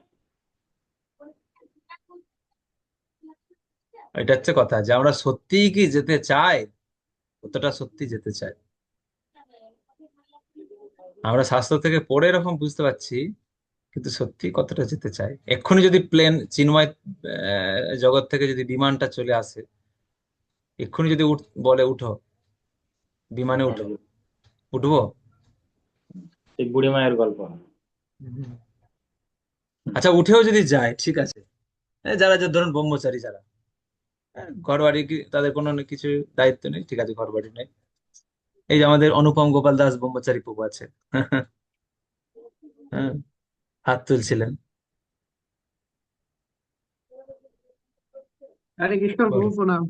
এটা হচ্ছে কথা, যে আমরা সত্যিই কি যেতে চাই, কতটা সত্যি যেতে চাই। আমরা শাস্ত্র থেকে পড়ে এরকম বুঝতে পারছি, কিন্তু সত্যি কতটা যেতে চাই। এক্ষুনি যদি প্লেন চিন্ময় জগৎ থেকে যদি বিমানটা চলে আসে, এক্ষুনি যদি বলে উঠো, বিমানে উঠো, উঠবো? সেই বুড়ি মায়ের গল্প। হুম। আচ্ছা, উঠেও যদি যায়, ঠিক আছে, যারা যে ধরুন ব্রহ্মচারী যারা, ঘর বাড়ি কি তাদের কোনো কিছু দায়িত্ব নেই, ঠিক আছে, ঘর বাড়ি নেই। এই যে আমাদের অনুপম গোপাল দাস ব্রহ্মচারী প্রভু আছে, হ্যাঁ, হাত তুলছিলেন। হরে কৃষ্ণ প্রভু বলুন, প্রণাম।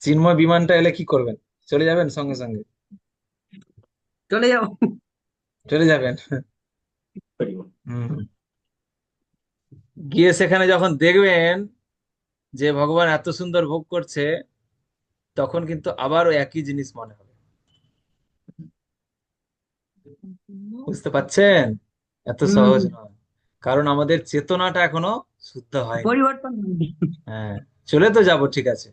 চিন্ময় বিমানটা এলে কি করবেন? চলে যাবেন সঙ্গে সঙ্গে? চলে যাও। চলে যাবেন? হুম। গিয়ে সেখানে যখন দেখবেন যে ভগবান এত সুন্দর ভোগ করছে, তখন কিন্তু আবার ওই একই জিনিস মনে হবে। বুঝতে পারছেন? এত সহজ নয়, কারণ আমাদের চেতনাটা এখনো শুদ্ধ হয়নি। পরিবর্তন হয়নি। হ্যাঁ, চলে তো যাব, ঠিক আছে,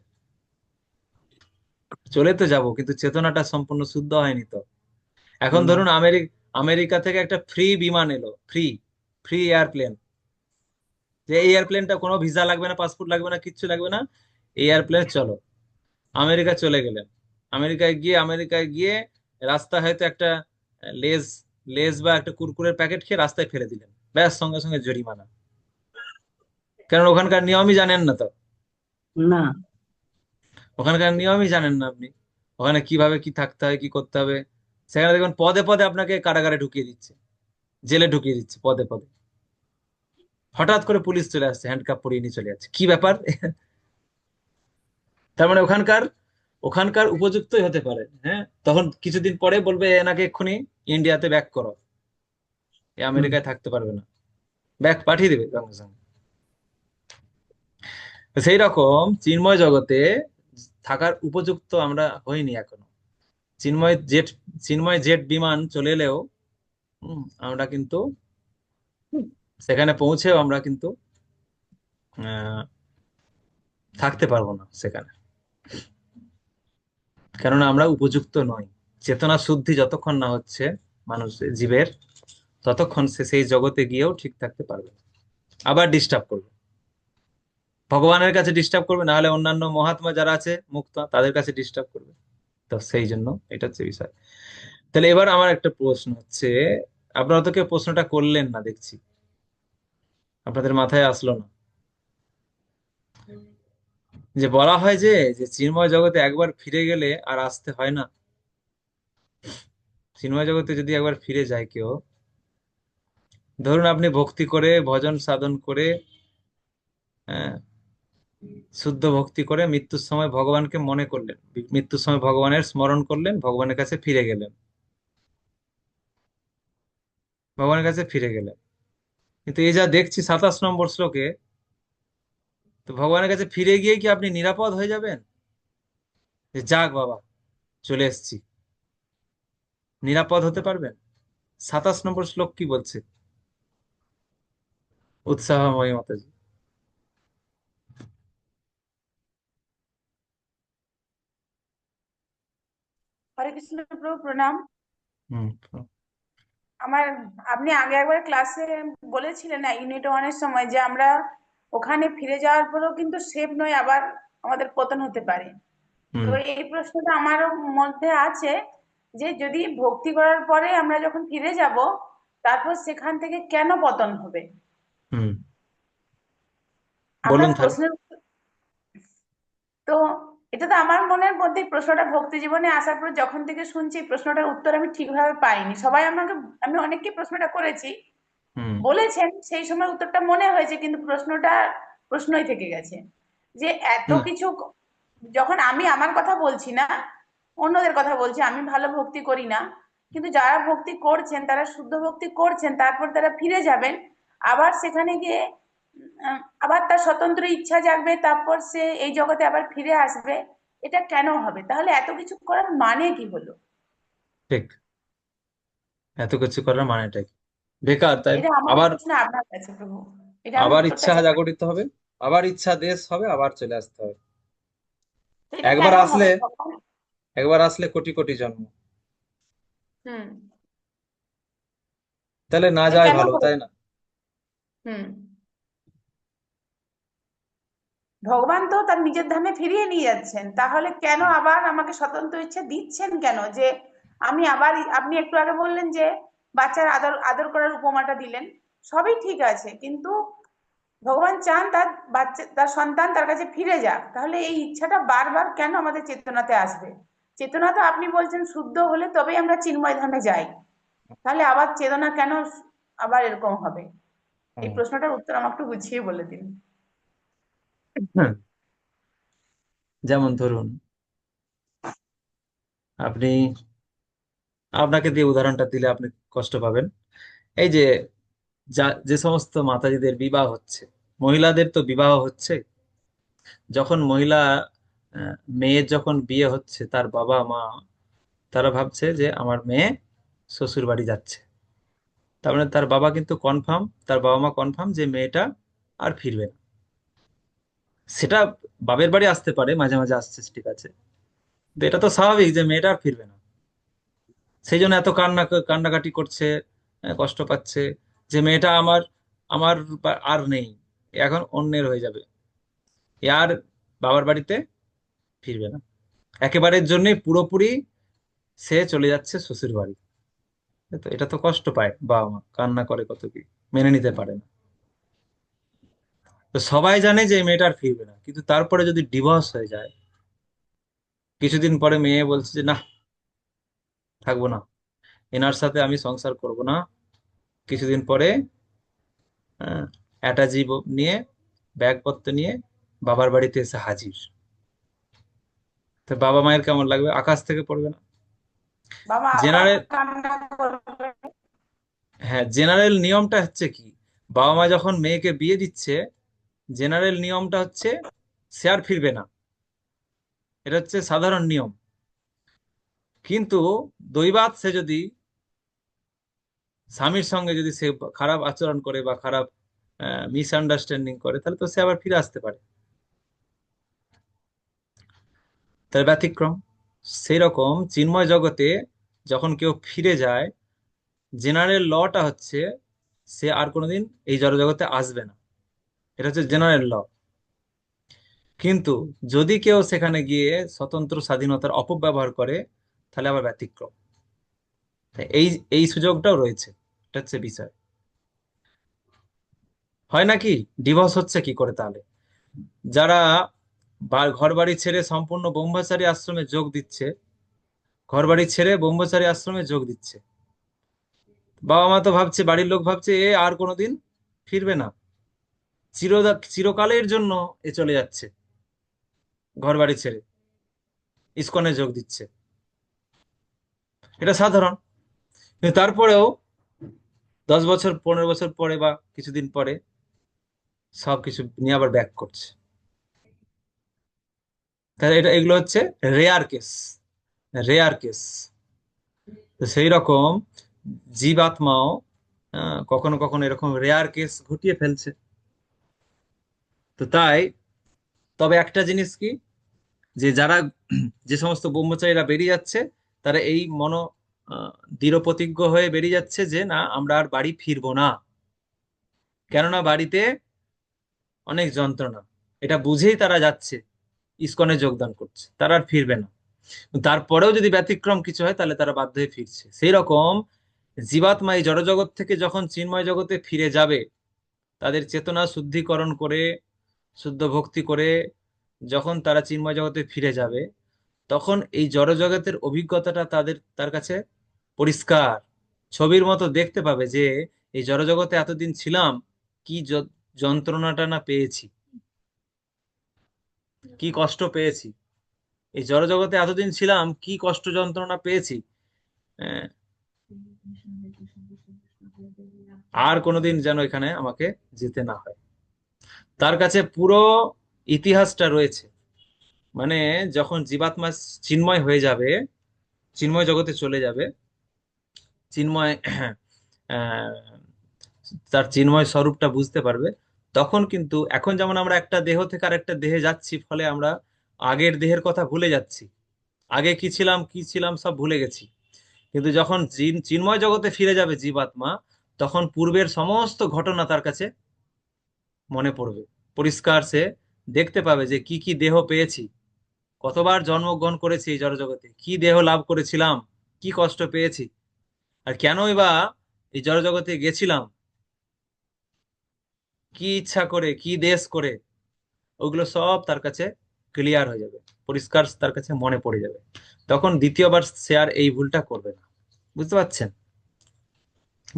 চলে তো যাব, কিন্তু চেতনাটা সম্পূর্ণ শুদ্ধ হয়নি তো। এখন ধরুন আমেরিকা থেকে একটা ফ্রি বিমান এলো, ফ্রি ফ্রি এয়ারপ্লেন, যে এই এয়ারপ্লেনটা কোনো ভিসা লাগবে না, পাসপোর্ট লাগবে না, কিচ্ছু লাগবে না, এই এয়ারপ্লেন চলো। আমেরিকা চলে গেলেন। আমেরিকায় গিয়ে রাস্তায় হয়তো একটা লেজ লেজ বা একটা কুরকুরের প্যাকেট খেয়ে রাস্তায় ফেলে দিলেন, ব্যাস সঙ্গে সঙ্গে জরিমানা। কারণ ওখানকার নিয়মই জানেন না তো, না। ওখানকার নিয়মই জানেন না আপনি, ওখানে কিভাবে কি থাকতে হয়, কি করতে হবে। সেখানে দেখবেন পদে পদে আপনাকে কারাগারে ঢুকিয়ে দিচ্ছে, জেলে ঢুকিয়ে দিচ্ছে পদে পদে। হঠাৎ করে পুলিশ চলে আসছে, হ্যান্ডকাপ পরিয়ে নিয়ে চলে যাচ্ছে, কি ব্যাপার? তার মানে ওখানকার ওখানকার উপযুক্তই হতে পারে, হ্যাঁ, তখন কিছুদিন পরে বলবে এনাকে এক্ষুনি ইন্ডিয়াতে ব্যাক করো, এ আমেরিকায় থাকতে পারবে না, ব্যাক পাঠিয়ে দেবে সঙ্গে সঙ্গে। তো সেই রকম চিন্ময় জগতে থাকার উপযুক্ত আমরা হইনি এখনো। চিন্ময় জেট চিন্ময় জেট বিমান চলে এলেও আমরা কিন্তু সেখানে পৌঁছেও আমরা কিন্তু আহ, থাকতে পারবো না সেখানে, কেননা আমরা উপযুক্ত নই। চেতনা শুদ্ধি যতক্ষণ না হচ্ছে মানুষ জীবের, ততক্ষণ সে সেই জগতে গিয়েও ঠিক থাকতে পারবে না। আবার ডিস্টার্ব করবে, ভগবানের কাছে ডিস্টার্ব করবে, না হলে অন্যান্য মহাত্মা যারা আছে মুক্ত, তাদের কাছে ডিস্টার্ব করবে। তো সেই জন্য এটা হচ্ছে বিষয়। তাহলে এবার আমার একটা প্রশ্ন হচ্ছে, আপনারা তো কেউ প্রশ্নটা করলেন না দেখছি, আপনাদের মাথায় আসলো না। যে বলা হয় যে যে চিন্ময় জগতে একবার ফিরে গেলে আর আসতে হয় না। চিন্ময় জগতে যদি একবার ফিরে যায় কেউ, ধরুন আপনি ভক্তি করে ভজন সাধন করে, হ্যাঁ, শুদ্ধ ভক্তি করে মৃত্যুর সময় ভগবানকে মনে করলেন, মৃত্যুর সময় ভগবানের স্মরণ করলেন, ভগবানের কাছে ফিরে গেলেন, ভগবানের কাছে ফিরে গেলেন। কিন্তু এই যা দেখছি 27 নম্বর শ্লোকে, তো ভগবানের কাছে ফিরে গিয়ে কি আপনি নিরাপদ হয়ে যাবেন, যে যাক বাবা চলে এসেছি, নিরাপদ হতে পারবেন? 27 নম্বর শ্লোক কি বলছে? উৎসাহময় মাতাজি। হরে কৃষ্ণ প্রভু প্রণাম। হম। আমার আপনি আগে একবার ক্লাসে বলেছিলেন না, ইউনিট 1-এর সময়, যে আমরা ওখানে ফিরে যাওয়ার পরেও কিন্তু সেফ নয়, আবার আমাদের পতন হতে পারে। তো হম। এই প্রশ্নটা আমারও মধ্যে আছে, যে যদি ভক্তি করার পরে আমরা যখন ফিরে যাব, তারপর সেখান থেকে কেন পতন হবে? হম। আপনার বলুন তাহলে। প্রশ্নের তো এটা তো আমার মনের মধ্যে, প্রশ্নটা ভক্তি জীবনে আসার পর যখন থেকে শুনছি, প্রশ্নটার উত্তর আমি ঠিকভাবে পাইনি। সবাই আমি অনেককে প্রশ্নটা করেছি, হম। বলেছেন, সেই সময় উত্তরটা মনে হয়েছে, কিন্তু প্রশ্নটা প্রশ্নই থেকে গেছে। যে এত হম। কিছু, যখন আমি আমার কথা বলছি না, অন্যদের কথা বলছি, আমি ভালো ভক্তি করি না, কিন্তু যারা ভক্তি করছেন তারা শুদ্ধ ভক্তি করছেন, তারপর তারা ফিরে যাবেন, আবার সেখানে গিয়ে আবার তার স্বতন্ত্র ইচ্ছা জাগবে, তারপর সে এই জগতে আবার ফিরে আসবে। এটা কেন হবে? তাহলে এত কিছু করার মানে কি হলো? ঠিক, এত কিছু করার মানেটা কি? বেকার, তাই না? এটা আমার আবার প্রশ্ন আপনার কাছে প্রভু, এটা আমি আবার উত্তরটা ইচ্ছা চাই। জাগরিত হবে, আবার ইচ্ছা দেশ হবে, আবার চলে আসতে হবে। তো এটা একবার কেন আসলে, হবে তখন? একবার আসলে কোটি কোটি জন্ম, হুম। তাহলে না এটা যায় কেন ভালো, হবে? তাই না? হুম। ভগবান তো তার নিজের ধামে ফিরিয়ে নিয়ে যাচ্ছেন, তাহলে কেন আবার আমাকে স্বতন্ত্র ইচ্ছা দিচ্ছেন কেন? যে আমি আবার, আপনি একটু আগে বললেন যে বাচ্চার আদর আদর করার উপমাটা দিলেন, সবই ঠিক আছে, কিন্তু ভগবান চান তার বাচ্চা, তার সন্তান তার কাছে ফিরে যাক, তাহলে এই ইচ্ছাটা বারবার কেন আমাদের চেতনাতে আসবে? চেতনা তো আপনি বলছেন শুদ্ধ হলে তবেই আমরা চিন্ময় ধামে যাই, তাহলে আবার চেতনা কেন আবার এরকম হবে? এই হুম। প্রশ্নটার উত্তর আমাকে একটু গুছিয়ে বলে দিন। হ্যাঁ, যেমন ধরুন, আপনি, আপনাকে দিয়ে উদাহরণটা দিলে আপনি কষ্ট পাবেন। এই যে যে সমস্ত মাতাজিদের বিবাহ হচ্ছে, মহিলাদের তো বিবাহ হচ্ছে, যখন মহিলা মেয়ের যখন বিয়ে হচ্ছে, তার বাবা মা তারা ভাবছে যে আমার মেয়ে শ্বশুর বাড়ি যাচ্ছে। তার মানে তার বাবা কিন্তু কনফার্ম, তার বাবা মা কনফার্ম যে মেয়েটা আর ফিরবে না। সেটা বাপের বাড়ি আসতে পারে, মাঝে মাঝে আসছে, ঠিক আছে, কিন্তু এটা তো স্বাভাবিক যে মেয়েটা আর ফিরবে না। সেই জন্য এত কান্নাকাটি করছে, কষ্ট পাচ্ছে, যে মেয়েটা আমার আমার আর নেই, এ এখন অন্যের হয়ে যাবে, এ আর বাবার বাড়িতে ফিরবে না, একেবারের জন্য পুরোপুরি সে চলে যাচ্ছে শ্বশুর বাড়ি। তো এটা তো কষ্ট পায়, বাবা মা কান্না করে, কত কি, মেনে নিতে পারে না। তো সবাই জানে যে এই মেয়েটা আর ফিরবে না, কিন্তু তারপরে যদি ডিভোর্স হয়ে যায়, কিছুদিন পরে মেয়ে বলছে যে না, থাকবো না, এনার সাথে আমি সংসার করব না। কিছুদিন পরে অ্যাটাজি নিয়ে, ব্যাগপত্র নিয়ে বাবার বাড়িতে এসে হাজির। তো বাবা মায়ের কেমন লাগবে? আকাশ থেকে পড়বে না? বাবা আবার জেনারেল, কান্না করবে। হ্যাঁ, জেনারেল নিয়মটা হচ্ছে কি, বাবা মা যখন মেয়েকে বিয়ে দিচ্ছে, জেনারেল নিয়মটা হচ্ছে সে আর ফিরবে না, এটা হচ্ছে সাধারণ নিয়ম। কিন্তু দৈবাৎ সে যদি স্বামীর সঙ্গে যদি সে খারাপ আচরণ করে বা খারাপ মিসআন্ডারস্ট্যান্ডিং করে, তাহলে তো সে আবার ফিরে আসতে পারে, তার ব্যতিক্রম। সেই রকম চিন্ময় জগতে যখন কেউ ফিরে যায়, জেনারেল লটা হচ্ছে সে আর কোনোদিন এই জড়জগতে আসবে না, এটা হচ্ছে জেনারেল ল। কিন্তু যদি কেউ সেখানে গিয়ে স্বতন্ত্র স্বাধীনতার অপব্যবহার করে, তাহলে আবার ব্যতিক্রম। তাই এই এই সুযোগটাও রয়েছে, এটা হচ্ছে বিষয়। হয় নাকি, ডিভোর্স হচ্ছে কি করে তাহলে? যারা ঘর বাড়ি ছেড়ে সম্পূর্ণ ব্রহ্মচারী আশ্রমে যোগ দিচ্ছে, ঘর বাড়ি ছেড়ে ব্রহ্মচারী আশ্রমে যোগ দিচ্ছে, বাবা মা তো ভাবছে, বাড়ির লোক ভাবছে এ আর কোনোদিন ফিরবে না, চিরকালের জন্য এ চলে যাচ্ছে, ঘর বাড়ি ছেড়ে ইসকনে যোগ দিচ্ছে, এটা সাধারণ। কিন্তু তারপরেও 10 বছর 15 বছর পরে বা কিছুদিন পরে সবকিছু নিয়ে আবার ব্যাক করছে। তাহলে এগুলো হচ্ছে রেয়ার কেস, রেয়ার কেস। তো সেই রকম জীবাত্মাও কখনো কখনো এরকম রেয়ার কেস ঘটিয়ে ফেলছে। তো তাই, তবে একটা জিনিস কি, যে যারা যে সমস্ত ব্রহ্মচারীরা বেরিয়ে যাচ্ছে, তারা এই দৃঢ় প্রতিজ্ঞ হয়ে বেরিয়ে যাচ্ছে যে না, আমরা আর বাড়ি ফিরবো না, কেননা বাড়িতে অনেক যন্ত্রণা, এটা বুঝেই তারা যাচ্ছে, ইসকনে যোগদান করছে, তারা আর ফিরবে না। তারপরেও যদি ব্যতিক্রম কিছু হয়, তাহলে তারা বাধ্য হয়ে ফিরছে। সেই রকম জীবাত্মা এই জড়জগৎ থেকে যখন চিন্ময় জগতে ফিরে যাবে, তাদের চেতনা শুদ্ধিকরণ করে, শুদ্ধ ভক্তি করে যখন তারা চিন্ময় জগতে ফিরে যাবে, তখন এই জড়জগতের অভিজ্ঞতাটা তার কাছে পরিষ্কার ছবির মতো দেখতে পাবে, যে এই জড়জগতে এতদিন ছিলাম, কি যন্ত্রণাটা না পেয়েছি, কি কষ্ট পেয়েছি। এই জড়জগতে এতদিন ছিলাম, কি কষ্ট যন্ত্রণা পেয়েছি। আহ, আর কোনোদিন যেন এখানে আমাকে যেতে না হয়। তার কাছে পুরো ইতিহাসটা রয়েছে। মানে যখন জীবাত্মা চিন্ময় হয়ে যাবে, চিন্ময় জগতে চলে যাবে, চিন্ময় আহ, তার চিন্ময় স্বরূপটা বুঝতে পারবে, তখন কিন্তু এখন যেমন আমরা একটা দেহ থেকে আরেকটা দেহে যাচ্ছি, ফলে আমরা আগের দেহের কথা ভুলে যাচ্ছি, আগে কি ছিলাম সব ভুলে গেছি। কিন্তু যখন চিন্ময় জগতে ফিরে যাবে জীবাত্মা, তখন পূর্বের সমস্ত ঘটনা তার কাছে মনে পড়বে। পরিষ্কার সে দেখতে পাবে যে কি কি দেহ পেয়েছি, কতবার জন্মগ্রহণ করেছি এই জড়জগতে, কি দেহ লাভ করেছিলাম, কি কষ্ট পেয়েছি, আর কেনই বা এই জড়জগতে গেছিলাম, কি ইচ্ছা করে, কি দেশ করে, ওগুলো সব তার কাছে ক্লিয়ার হয়ে যাবে, পরিষ্কার তার কাছে মনে পড়ে যাবে। তখন দ্বিতীয়বার সে আর এই ভুলটা করবে না। বুঝতে পারছেন?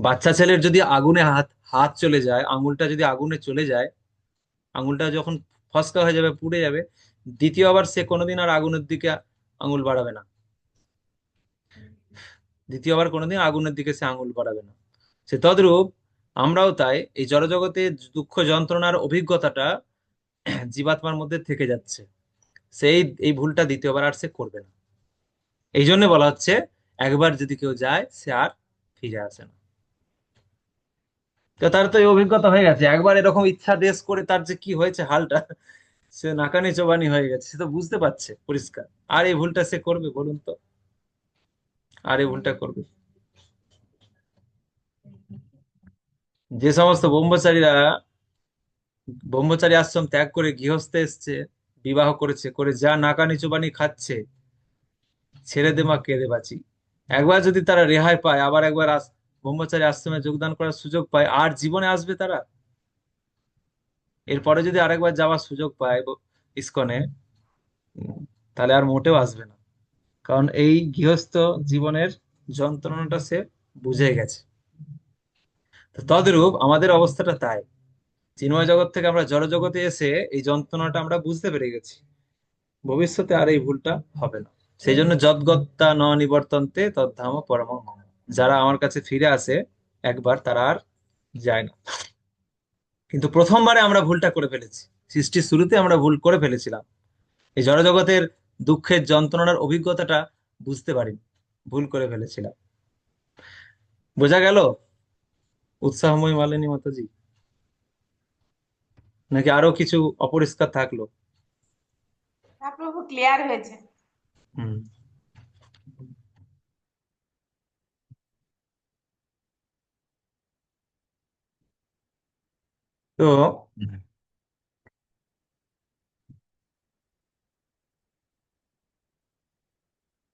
বাচ্চা ছেলের যদি আগুনে হাত হাত চলে যায়, আঙুলটা যদি আগুনে চলে যায়, আঙুলটা যখন ফসকা হয়ে যাবে, পুড়ে যাবে, দ্বিতীয়বার সে কোনোদিন আর আগুনের দিকে আঙুল বাড়াবে না। দ্বিতীয়বার কোনোদিন আগুনের দিকে সে আঙুল বাড়াবে না। সে তদ্রূপ আমরাও তাই, এই জড়জগতে দুঃখ যন্ত্রণার অভিজ্ঞতাটা জীবাত্মার মধ্যে থেকে যাচ্ছে, সেই এই ভুলটা দ্বিতীয়বার আর সে করবে না। এই জন্য বলা হচ্ছে, একবার যদি কেউ যায় সে আর ফিরে আসে না। তো তার তো এই অভিজ্ঞতা হয়ে গেছে, একবার এরকম ইচ্ছা দেশ করে তার যে কি হয়েছে হালটা, সে নাকানি চোবানি হয়ে গেছে, সে তো বুঝতে পারছে পরিষ্কার। আর এই ভুলটা সে করবে বলুন তো? আর এই ভুলটা করবে? যে সমস্ত ব্রহ্মচারী আশ্রম ত্যাগ করে গৃহস্থে এসছে, বিবাহ করেছে, করে যা নাকানি চোবানি খাচ্ছে, ছেড়ে দে মা কেঁদে বাঁচি, একবার যদি তারা রেহাই পায়, আবার একবার ব্রহ্মচারী আশ্রমে যোগদান করার সুযোগ পায়, আর জীবনে আসবে তারা? এরপরে যদি আরেকবার যাওয়ার সুযোগ পায় ইসকনে, উম, তাহলে আর মোটেও আসবে না। কারণ এই গৃহস্থ জীবনের যন্ত্রণাটা সে বুঝে গেছে। তো তদ্রূপ আমাদের অবস্থাটা তাই, চিন্ময় জগৎ থেকে আমরা জড় জগতে এসে এই যন্ত্রণাটা আমরা বুঝতে পেরে গেছি, ভবিষ্যতে আর এই ভুলটা হবে না। সেই জন্য যদ্গত্যা ন নিবর্তন্তে তদ্ধাম পরমং মম। যারা আমার কাছে ফিরে আসে একবার, তারা আর যায় না। কিন্তু প্রথমবারে আমরা ভুলটা করে ফেলেছি, সৃষ্টির শুরুতে আমরা ভুল করে ফেলেছিলাম, এই জড়জগতের দুঃখের যন্ত্রণার অভিজ্ঞতাটা বুঝতে পারিনি, ভুল করে ফেলেছিলাম। বোঝা গেল উৎসাহময় মালিনী মাতাজি? নাকি আরো কিছু অপরিষ্কার থাকলো? হ্যাঁ প্রভু, ক্লিয়ার হয়েছে। হুম। তো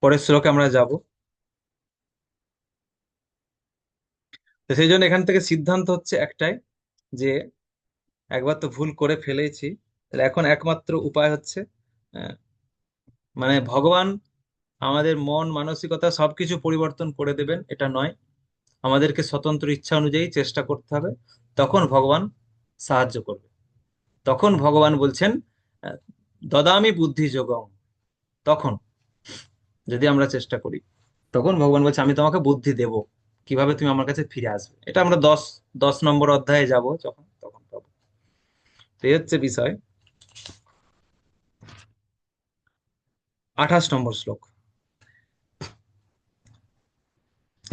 পরের শ্লোকে আমরা যাব। তো সেই জন্য এখান থেকে সিদ্ধান্ত হচ্ছে একটাই, যে একবার তো ভুল করে ফেলেছি, তাহলে এখন একমাত্র উপায় হচ্ছে, আহ, মানে ভগবান আমাদের মন মানসিকতা সবকিছু পরিবর্তন করে দেবেন এটা নয়, আমাদেরকে স্বতন্ত্র ইচ্ছা অনুযায়ী চেষ্টা করতে হবে, তখন ভগবান সাহায্য করবে। তখন ভগবান বলছেন, আহ, দদামি বুদ্ধি যোগং। তখন যদি আমরা চেষ্টা করি, তখন ভগবান বলছে আমি তোমাকে বুদ্ধি দেব, কিভাবে তুমি আমার কাছে ফিরে আসবে। এটা আমরা 10 নম্বর অধ্যায়ে যাব যখন, তখন পাবো। তো এই হচ্ছে বিষয়। 28 নম্বর শ্লোক।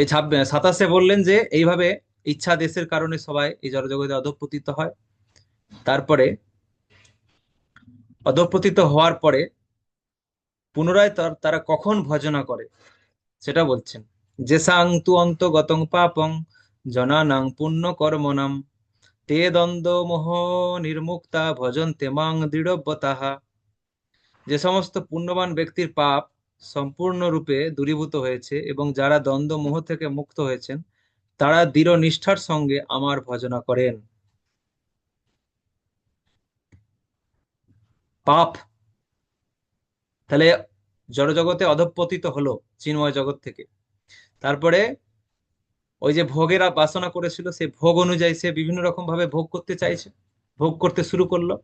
এই 27 বললেন যে এইভাবে ইচ্ছা দেশের কারণে সবাই এই জড়জগতে অধঃপতিত হয়। তারপরে অধঃপতিত হওয়ার পরে পুনরায় তারা কখন ভজনা করে সেটা বলছেন। যেসাং তু অন্তগতং পাপং জনানাং পুণ্য কর্মণাম তে দ্বন্দ্ব মোহ নির্মুক্তা ভজন্তে মাং দৃঢ়ব্রতাহা। যে সমস্ত পুণ্যবান ব্যক্তির পাপ সম্পূর্ণরূপে দূরীভূত হয়েছে এবং যারা দ্বন্দ্ব মোহ থেকে মুক্ত হয়েছেন, তারা দৃঢ় নিষ্ঠার সঙ্গে আমার ভজনা করেন। পাপ, তাহলে জড়জগতে অধঃপতিত হলো চিন্ময় জগৎ থেকে, তারপরে ওই যে ভোগের বাসনা করেছিল, সেই ভোগ অনুযায়ী সে বিভিন্ন রকম ভাবে ভোগ করতে চাইছে, ভোগ করতে শুরু করলো।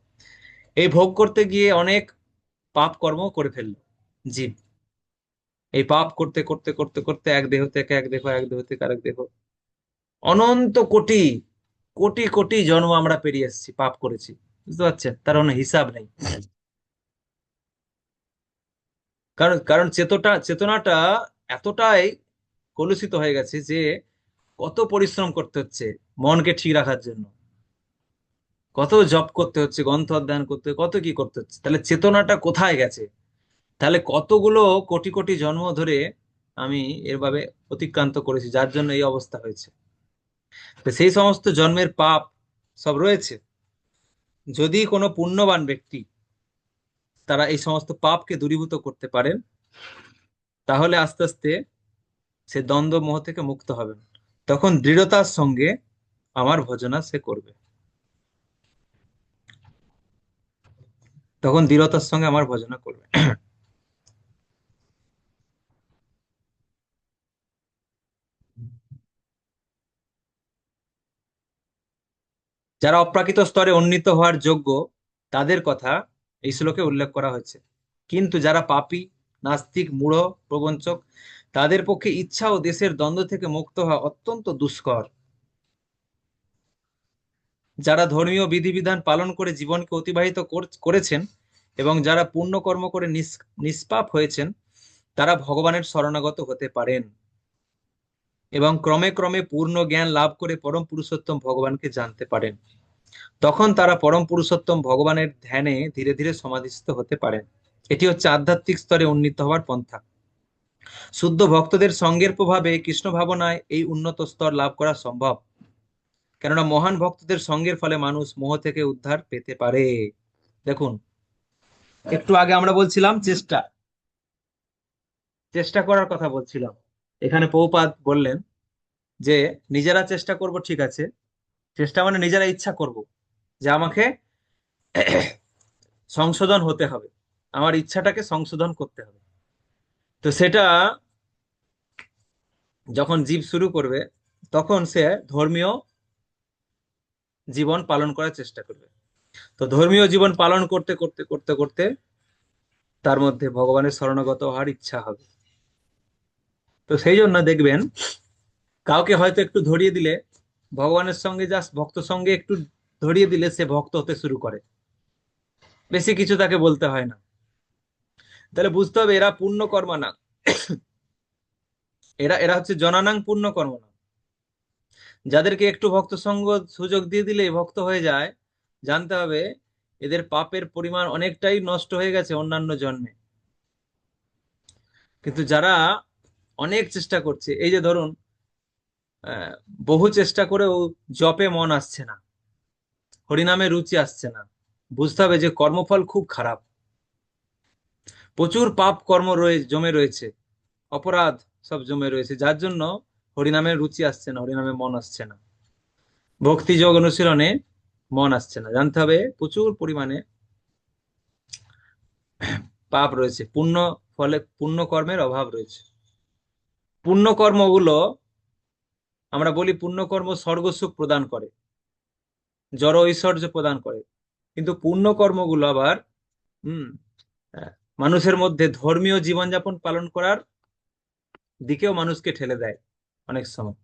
এই ভোগ করতে গিয়ে অনেক পাপ কর্ম করে ফেললো। জীব। এই পাপ করতে করতে করতে করতে এক দেহ থেকে এক দেহ, এক দেহ থেকে আরেক দেহ, অনন্ত কোটি কোটি কোটি জন্ম আমরা পেরিয়ে এসেছি, পাপ করেছি। বুঝতে পারছেন? তার কোনো হিসাব নেই। কারণ কারণ চেতনাটা এতটাই কলুষিত হয়ে গেছে যে কত পরিশ্রম করতে হচ্ছে মনকে ঠিক রাখার জন্য, কত জপ করতে হচ্ছে, গ্রন্থ অধ্যয়ন করতে, কত কি করতে হচ্ছে। তাহলে চেতনাটা কোথায় গেছে? তাহলে কতগুলো কোটি কোটি জন্ম ধরে আমি এভাবে অতিক্রান্ত করেছি, যার জন্য এই অবস্থা হয়েছে। তো সেই সমস্ত জন্মের পাপ সব রয়েছে। যদি কোনো পুণ্যবান ব্যক্তি তারা এই সমস্ত পাপকে দূরীভূত করতে পারেন, তাহলে আস্তে আস্তে সে দ্বন্দ্ব মোহ থেকে মুক্ত হবেন। তখন দৃঢ়তার সঙ্গে আমার ভজনা সে করবে, তখন দৃঢ়তার সঙ্গে আমার ভজনা করবে। যারা অপ্রাকৃত স্তরে উন্নীত হওয়ার যোগ্য, তাদের কথা এই শ্লোকে উল্লেখ করা হয়েছে। কিন্তু যারা পাপী, নাস্তিক, মূঢ়, প্রবঞ্চক, তাদের পক্ষে ইচ্ছা ও দেশের দ্বন্দ্ব থেকে মুক্ত হওয়া অত্যন্ত দুষ্কর। যারা ধর্মীয় বিধিবিধান পালন করে জীবনকে অতিবাহিত করেছেন এবং যারা পুণ্য কর্ম করে নিষ্পাপ হয়েছেন, তারা ভগবানের শরণাগত হতে পারেন এবং ক্রমে ক্রমে পূর্ণ জ্ঞান লাভ করে পরম পুরুষোত্তম ভগবানকে জানতে পারেন। তখন তারা পরম পুরুষোত্তম ভগবানের ধ্যানে ধীরে ধীরে সমাধিস্থ হতে পারেন। এটি হচ্ছে আধ্যাত্মিক স্তরে উন্নীত হওয়ার পন্থা। শুদ্ধ ভক্তদের সঙ্গের প্রভাবে কৃষ্ণ ভাবনায় এই উন্নত স্তর লাভ করা সম্ভব, কেননা মহান ভক্তদের সঙ্গের ফলে মানুষ মোহ থেকে উদ্ধার পেতে পারে। দেখুন, একটু আগে আমরা বলছিলাম চেষ্টা চেষ্টা করার কথা বলছিলাম। এখানে প্রভুপাদ বললেন যে নিজেরা চেষ্টা করব, ঠিক আছে, চেষ্টা মানে নিজেরা ইচ্ছা করব যে আমাকে সংশোধন হতে হবে, আমার ইচ্ছাটাকে সংশোধন করতে হবে। তো সেটা যখন জীব শুরু করবে, তখন সে ধর্মীয় জীবন পালন করার চেষ্টা করবে। তো ধর্মীয় জীবন পালন করতে করতে করতে করতে তার মধ্যে ভগবানের শরণাগত হওয়ার ইচ্ছা হবে। তো সেই জন্য দেখবেন, কাউকে হয়তো একটু ধরিয়ে দিলে, ভগবানের সঙ্গে জাস্ট ভক্ত সঙ্গে একটু ধরিয়ে দিলে সে ভক্ত হতে শুরু করে, বেশি কিছু তাকে বলতে হয় না। তাহলে বুঝতে হবে এরা পুণ্য কর্ম না, এরা এরা হচ্ছে জনানাং পুণ্য কর্ম না। যাদেরকে একটু ভক্ত সঙ্গ সুযোগ দিয়ে দিলে ভক্ত হয়ে যায়, জানতে হবে এদের পাপের পরিমাণ অনেকটাই নষ্ট হয়ে গেছে অন্যান্য জন্মে। কিন্তু যারা অনেক চেষ্টা করছে, এই যে ধরুন বহু চেষ্টা করেও জপে মন আসছে না, হরিনামে রুচি আসছে না, বুঝতে হবে যে কর্মফল খুব খারাপ, প্রচুর পাপ কর্ম জমে রয়েছে, অপরাধ সব জমে রয়েছে, যার জন্য হরিনামে রুচি আসছে না, হরিনামে মন আসছে না, ভক্তি যোগ অনুশীলনে মন আসছে না। জানতে হবে প্রচুর পরিমাণে পাপ রয়েছে, ফলে পুণ্য কর্মের অভাব রয়েছে। পুণ্য কর্মগুলো, আমরা বলি পুণ্যকর্ম স্বর্গ সুখ প্রদান করে, জড় ঐশ্বর্য প্রদান করে, কিন্তু পুণ্য কর্মগুলো আবার হম মানুষের মধ্যে ধর্মীয় জীবনযাপন পালন করার দিকেও মানুষকে ঠেলে দেয় অনেক সময়।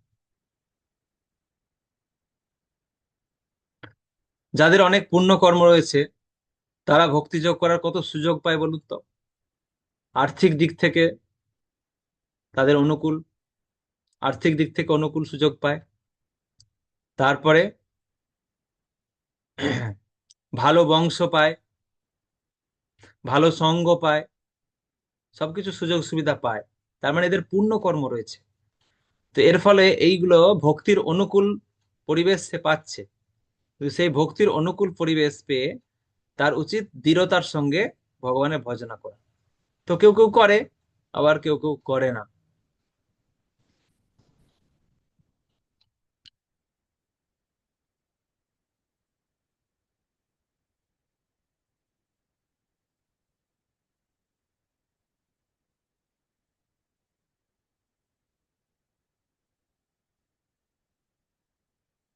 যাদের অনেক পুণ্য কর্ম রয়েছে, তারা ভক্তিযোগ করার কত সুযোগ পায় বলুন তো। আর্থিক দিক থেকে তাদের অনুকূল, আর্থিক দিক থেকে অনুকূল সুযোগ পায়। তারপরে ভালো বংশ পায়, ভালো সঙ্গ পায়, সবকিছু সুযোগ সুবিধা পায়। তার মানে এদের পুণ্য কর্ম রয়েছে। তো এর ফলে এইগুলো ভক্তির অনুকূল পরিবেশ সে পাচ্ছে। কিন্তু সেই ভক্তির অনুকূল পরিবেশ পেয়ে তার উচিত দৃঢ়তার সঙ্গে ভগবানের ভজনা করা। তো কেউ কেউ করে, আবার কেউ কেউ করে না।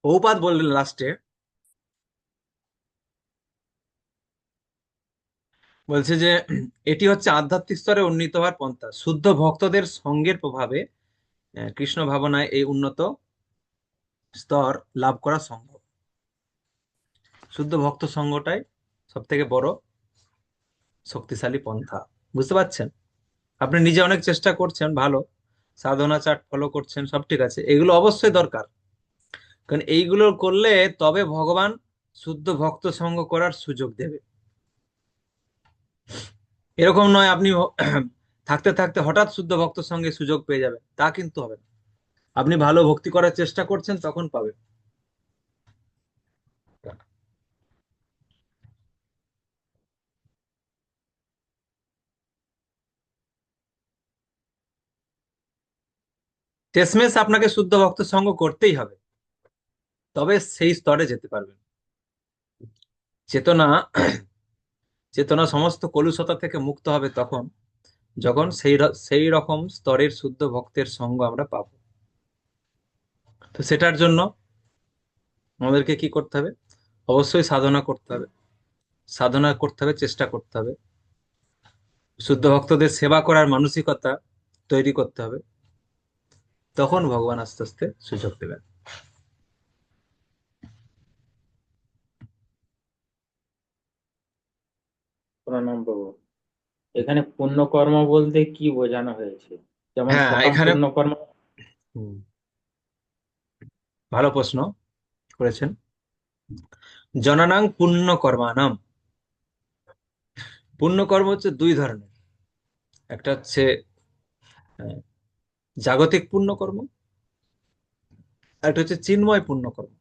বহুপাত বললেন লাস্টে বলছে যে এটি হচ্ছে আধ্যাত্মিক স্তরে উন্নীত হওয়ার পন্থা। শুদ্ধ ভক্তদের সঙ্গের প্রভাবে কৃষ্ণ ভাবনায় এই উন্নত স্তর লাভ করা সম্ভব। শুদ্ধ ভক্ত সঙ্গটাই সব থেকে বড় শক্তিশালী পন্থা। বুঝতে পারছেন? আপনি নিজে অনেক চেষ্টা করছেন, ভালো, সাধনা চার্ট ফলো করছেন, সব ঠিক আছে, এগুলো অবশ্যই দরকার। কারণ এইগুলো করলে তবে ভগবান শুদ্ধ ভক্ত সঙ্গ করার সুযোগ দেবে। এরকম নয় আপনি থাকতে থাকতে হঠাৎ শুদ্ধ ভক্ত সঙ্গে সুযোগ পেয়ে যাবেন, তা কিন্তু হবে না। আপনি ভালো ভক্তি করার চেষ্টা করছেন, তখন পাবেন। শেষমেশ আপনাকে শুদ্ধ ভক্ত সঙ্গ করতেই হবে, তবে সেই স্তরে যেতে পারবেন। চেতনা চেতনা সমস্ত কলুষতা থেকে মুক্ত হবে তখন, যখন সেই রকম স্তরের শুদ্ধ ভক্তের সঙ্গ আমরা পাবো। তো সেটার জন্য আমাদেরকে কি করতে হবে? অবশ্যই সাধনা করতে হবে, সাধনা করতে হবে, চেষ্টা করতে হবে, শুদ্ধ ভক্তদের সেবা করার মানসিকতা তৈরি করতে হবে। তখন ভগবান আস্তে আস্তে সুযোগ দেবেন। প্রণাম বাবু। এখানে পুণ্যকর্ম বলতে কি বোঝানো হয়েছে? যেমন হ্যাঁ, সকাম এখানে পুণ্যকর্ম। হুম, ভালো প্রশ্ন করেছেন। জনানাং পুণ্য কর্মানাম। পুণ্যকর্ম হচ্ছে দুই ধরনের। একটা হচ্ছে আহ, জাগতিক পুণ্যকর্ম, আর একটা হচ্ছে চিন্ময় পুণ্যকর্ম।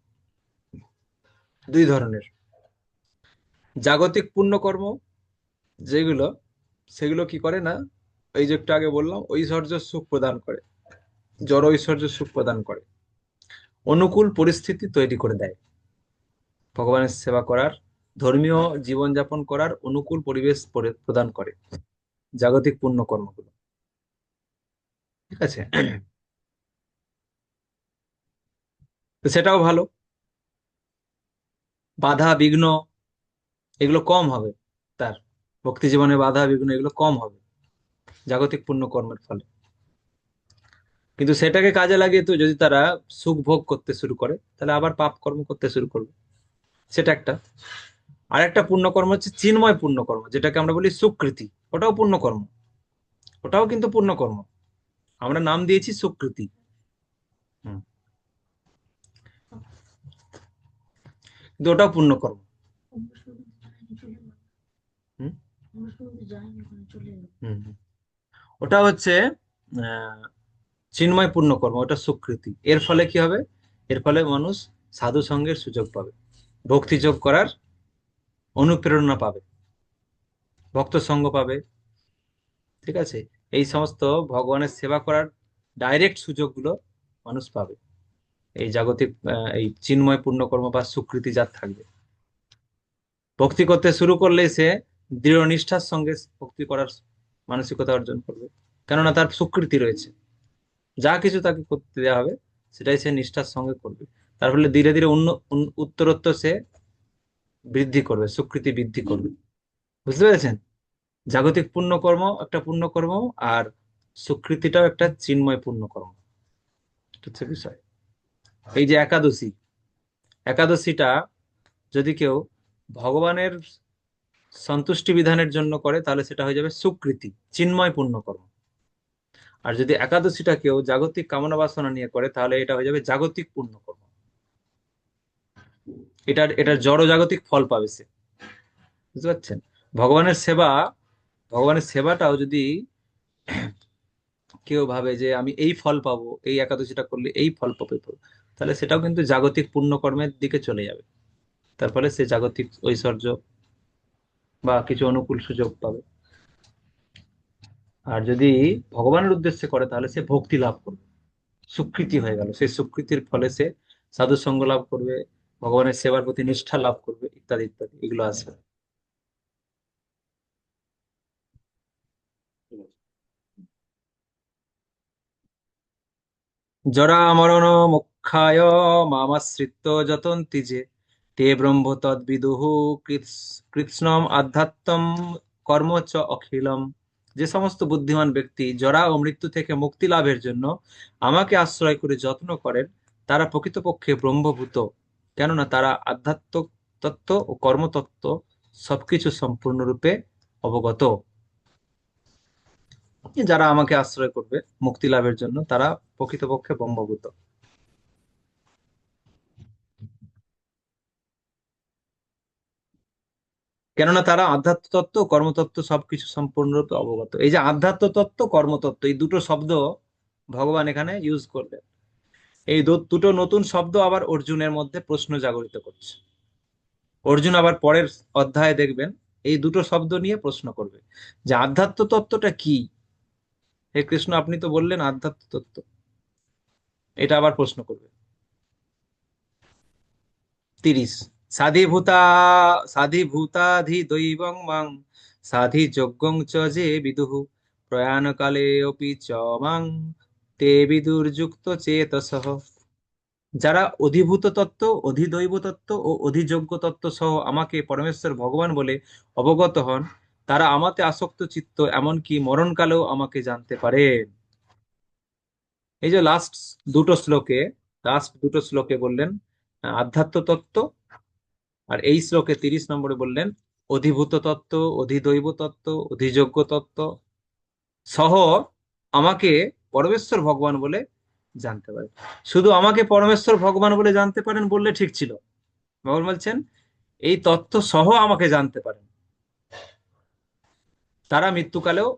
দুই ধরনের। জাগতিক পুণ্যকর্ম যেগুলো, সেগুলো কি করে না, এই যে একটু আগে বললাম, ঐশ্বর্য সুখ প্রদান করে, জড় ঐশ্বর্য সুখ প্রদান করে, অনুকূল পরিস্থিতি তৈরি করে দেয় ভগবানের সেবা করার, ধর্মীয় জীবনযাপন করার অনুকূল পরিবেশ প্রদান করে জাগতিক পুণ্যকর্মগুলো। ঠিক আছে? তো সেটাও ভালো। বাধা বিঘ্ন এগুলো কম হবে, তার ভক্তি জীবনে বাধা বিঘ্ন এগুলো কম হবে জাগতিক পুণ্যকর্মের ফলে। কিন্তু সেটাকে কাজে লাগিয়ে তো যদি তারা সুখ ভোগ করতে শুরু করে, তাহলে আবার পাপ কর্ম করতে শুরু করবে। সেটা একটা। আর একটা পুণ্যকর্ম হচ্ছে চিন্ময় পুণ্যকর্ম, যেটাকে আমরা বলি সুকৃতি। ওটাও পুণ্যকর্ম, ওটাও কিন্তু পুণ্যকর্ম, আমরা নাম দিয়েছি সুকৃতি। হুম, কিন্তু ওটাও পুণ্যকর্ম। হুম হুম হুম। ওটা হচ্ছে আহ চিন্ময় পুণ্যকর্ম, ওটা সুকৃতি। এর ফলে কি হবে? এর ফলে মানুষ সাধু সঙ্গের সুযোগ পাবে, ভক্তি যোগ করার অনুপ্রেরণা পাবে, ভক্ত সঙ্গ পাবে। ঠিক আছে? এই সমস্ত ভগবানের সেবা করার ডাইরেক্ট সুযোগগুলো মানুষ পাবে এই জাগতিক এই চিন্ময় পুণ্যকর্ম বা সুকৃতি যার থাকবে। ভক্তি করতে শুরু করলে সে দৃঢ় নিষ্ঠার সঙ্গে ভক্তি করার মানসিকতা অর্জন করবে, কেননা তার সুকৃতি রয়েছে। যা কিছু তাকে করতে দেওয়া হবে সেটাই সে নিষ্ঠার সঙ্গে করবে। তার ফলে ধীরে ধীরে উত্তরোত্তর সে বৃদ্ধি করবে, সুকৃতি বৃদ্ধি করবে। বুঝতে পেরেছেন? জাগতিক পুণ্যকর্ম একটা পুণ্যকর্ম, আর সুকৃতিটাও একটা চিন্ময় পুণ্যকর্ম। এটা হচ্ছে বিষয়। এই যে একাদশী, একাদশীটা যদি কেউ ভগবানের সন্তুষ্টি বিধানের জন্য করে, তাহলে সেটা হয়ে যাবে সুকৃতি, চিন্ময় পুণ্যকর্ম। আর যদি একাদশীটা কেউ জাগতিক কামনা বাসনা নিয়ে করে, তাহলে এটা হয়ে যাবে জাগতিক পুণ্যকর্ম। এটার জড় জাগতিক ফল পাবে সে। বুঝতে পারছেন? ভগবানের সেবা, ভগবানের সেবাটাও যদি কেউ ভাবে যে আমি এই ফল পাবো, এই একাদশীটা করলে এই ফল পাবো, তাহলে সেটাও কিন্তু জাগতিক পুণ্যকর্মের দিকে চলে যাবে। তার ফলে সে জাগতিক ঐশ্বর্য বা কিছু অনুকূল সুযোগ পাবে। আর যদি ভগবানের উদ্দেশ্যে করে, তাহলে সে ভক্তি লাভ করবে, স্বীকৃতি হয়ে গেল। সেই স্বীকৃতির ফলে সে সাধু সঙ্গ লাভ করবে, ভগবানের সেবার প্রতি নিষ্ঠা লাভ করবে, ইত্যাদি ইত্যাদি, এগুলো আসবে। জরা মরণ মোক্ষায় মামাশ্রিত্য যতন্তি যে তে ব্রহ্ম তদ্বিদুঃ কৃৎস্নম আধ্যাত্মম কর্ম চ অখিলম। যে সমস্ত বুদ্ধিমান ব্যক্তি জরা ও মৃত্যু থেকে মুক্তি লাভের জন্য আমাকে আশ্রয় করে যত্ন করেন, তারা প্রকৃতপক্ষে ব্রহ্মভূত, কেননা তারা আধ্যাত্ম তত্ত্ব ও কর্মতত্ত্ব সবকিছু সম্পূর্ণরূপে অবগত। যারা আমাকে আশ্রয় করবে মুক্তি লাভের জন্য, তারা প্রকৃতপক্ষে ব্রহ্মভূত। কেননা তারা আধ্যাত্ম তত্ত্ব ও কর্মতত্ত্ব সবকিছু সম্পূর্ণরূপে অবগত। এই যে আধ্যাত্ম তত্ত্ব, কর্মতত্ত্ব, এই দুটো শব্দ ভগবান এখানে ইউজ করলেন। এই দুটো নতুন শব্দ আবার অর্জুনের মধ্যে প্রশ্ন জাগরিত করছে। অর্জুন আবার পরের অধ্যায়ে দেখবেন এই দুটো শব্দ নিয়ে প্রশ্ন করবে যে আধ্যাত্ম তত্ত্বটা কি। হে কৃষ্ণ, আপনি তো বললেন আধ্যাত্ম তত্ত্ব, এটা আবার প্রশ্ন করবে। 30, সাধিভূতা সাধিভূতাধি দৈবং মাং সাধি যজ্ঞং চ যে বিদুঃ প্রয়াণকালে অপি চ মাং তে বিদুর্যুক্ত চেতসঃ। যারা অধিভূত তত্ত্ব, অধিদৈব তত্ত্ব ও অধিযোগ্য তত্ত্ব সহ আমাকে পরমেশ্বর ভগবান বলে অবগত হন, তারা আমাতে আসক্ত চিত্ত, এমনকি মরণকালেও আমাকে জানতে পারেন। এই যে লাস্ট দুটো শ্লোকে বললেন আধ্যাত্ম তত্ত্ব, আর এই শ্লোকে 30 নম্বরে বললেন অধিভূত তত্ত্ব, অধিদৈব তত্ত্ব, অধিযোগ্য তত্ত্ব সহ আমাকে পরমেশ্বর ভগবান বলে জানতে পারেন। শুধু আমাকে পরমেশ্বর ভগবান বলে জানতে পারেন বললে ঠিক ছিল। ভগবান বলছেন এই তত্ত্ব সহ আমাকে জানতে পারেন, তারা মৃত্যুকালেও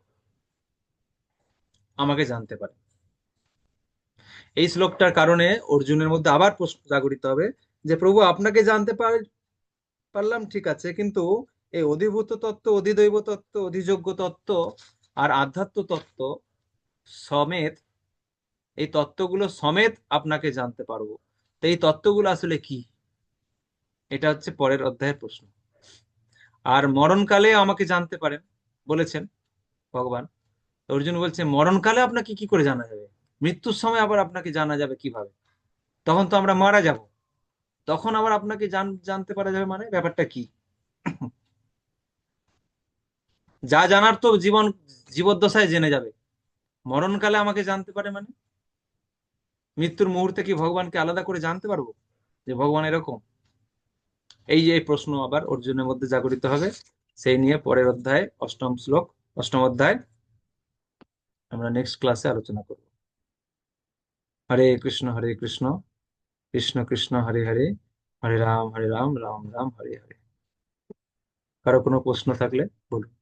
আমাকে জানতে পারে। এই শ্লোকটার কারণে অর্জুনের মধ্যে আবার প্রশ্ন জাগরিত হবে যে প্রভু, আপনাকে জানতে পারলাম ঠিক আছে, কিন্তু এই অধিভূত তত্ত্ব, অধিদৈব তত্ত্ব, অধিযোগ্য তত্ত্ব আর আধ্যাত্ম তত্ত্ব সমেত, এই তত্ত্বগুলো সমেত আপনাকে জানতে পারবো, তো এই তত্ত্বগুলো আসলে কি? এটা হচ্ছে পরের অধ্যায়ের প্রশ্ন। আর মরণকালে আমাকে জানতে পারেন বলেছেন ভগবান। অর্জুন বলছে মরণকালে আপনাকে কি করে জানা যাবে? মৃত্যুর সময় আবার আপনাকে জানা যাবে কিভাবে? তখন তো আমরা মারা যাব, তখন আবার আপনাকে জানতে পারা যাবে, মানে ব্যাপারটা কি? যা জানার তো জীবদ্দশায় জেনে যাবে, মরণকালে আমাকে জানতে পারে মানে মৃত্যুর মুহূর্তে কি ভগবানকে আলাদা করে জানতে পারবো যে ভগবান এরকম? এই যে প্রশ্ন আবার অর্জুনের মধ্যে জাগরিত হবে, সেই নিয়ে পরের অধ্যায় অষ্টম অধ্যায় আমরা নেক্সট ক্লাসে আলোচনা করব। হরে কৃষ্ণ, কৃষ্ণ কৃষ্ণ হরে হরে, হরে রাম, রাম রাম হরে হরে। কারো কোনো প্রশ্ন থাকলে বলুন।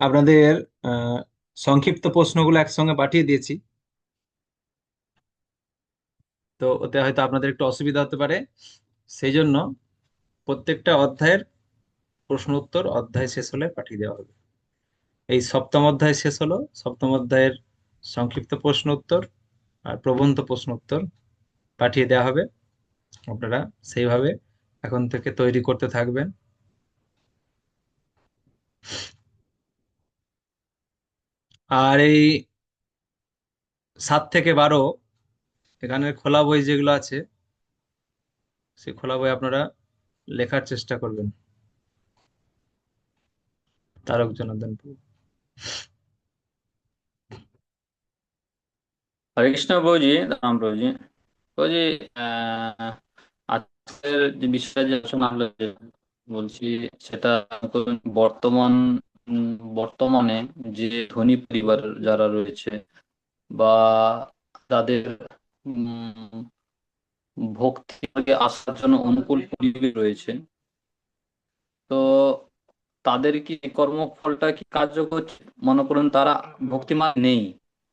আপনাদের আহ সংক্ষিপ্ত প্রশ্নগুলো একসঙ্গে পাঠিয়ে দিয়েছি, তো ওতে হয়তো আপনাদের একটু অসুবিধা হতে পারে, সেই জন্য প্রত্যেকটা অধ্যায়ের প্রশ্ন উত্তর অধ্যায় শেষ হলে পাঠিয়ে দেওয়া হবে। এই সপ্তম অধ্যায় শেষ হলো, সপ্তম অধ্যায়ের সংক্ষিপ্ত প্রশ্ন উত্তর আর প্রবন্ধ প্রশ্ন উত্তর পাঠিয়ে দেওয়া হবে। আপনারা সেইভাবে এখন থেকে তৈরি করতে থাকবেন। আর এই 7 থেকে 12 এখানের খোলা বই যেগুলো আছে, সেই খোলা বই আপনারা লেখার চেষ্টা করবেন। তারক জনার্দন প্রভু। হরে কৃষ্ণ প্রভুজি, রাম প্রভুজি। প্রভুজি, আহ আজকের যে বিষয়ে যে আলোচনা হলো, বলছি সেটা বর্তমান বর্তমানে যে ধনী পরিবার যারা রয়েছে বা তাদের ভক্তি মার্গে আসার জন্য অনুকূল পরিবেশ রয়েছে, তো তাদের কি কর্মফলটা কি কার্যকর? মনে করুন তারা ভক্তিমান নেই,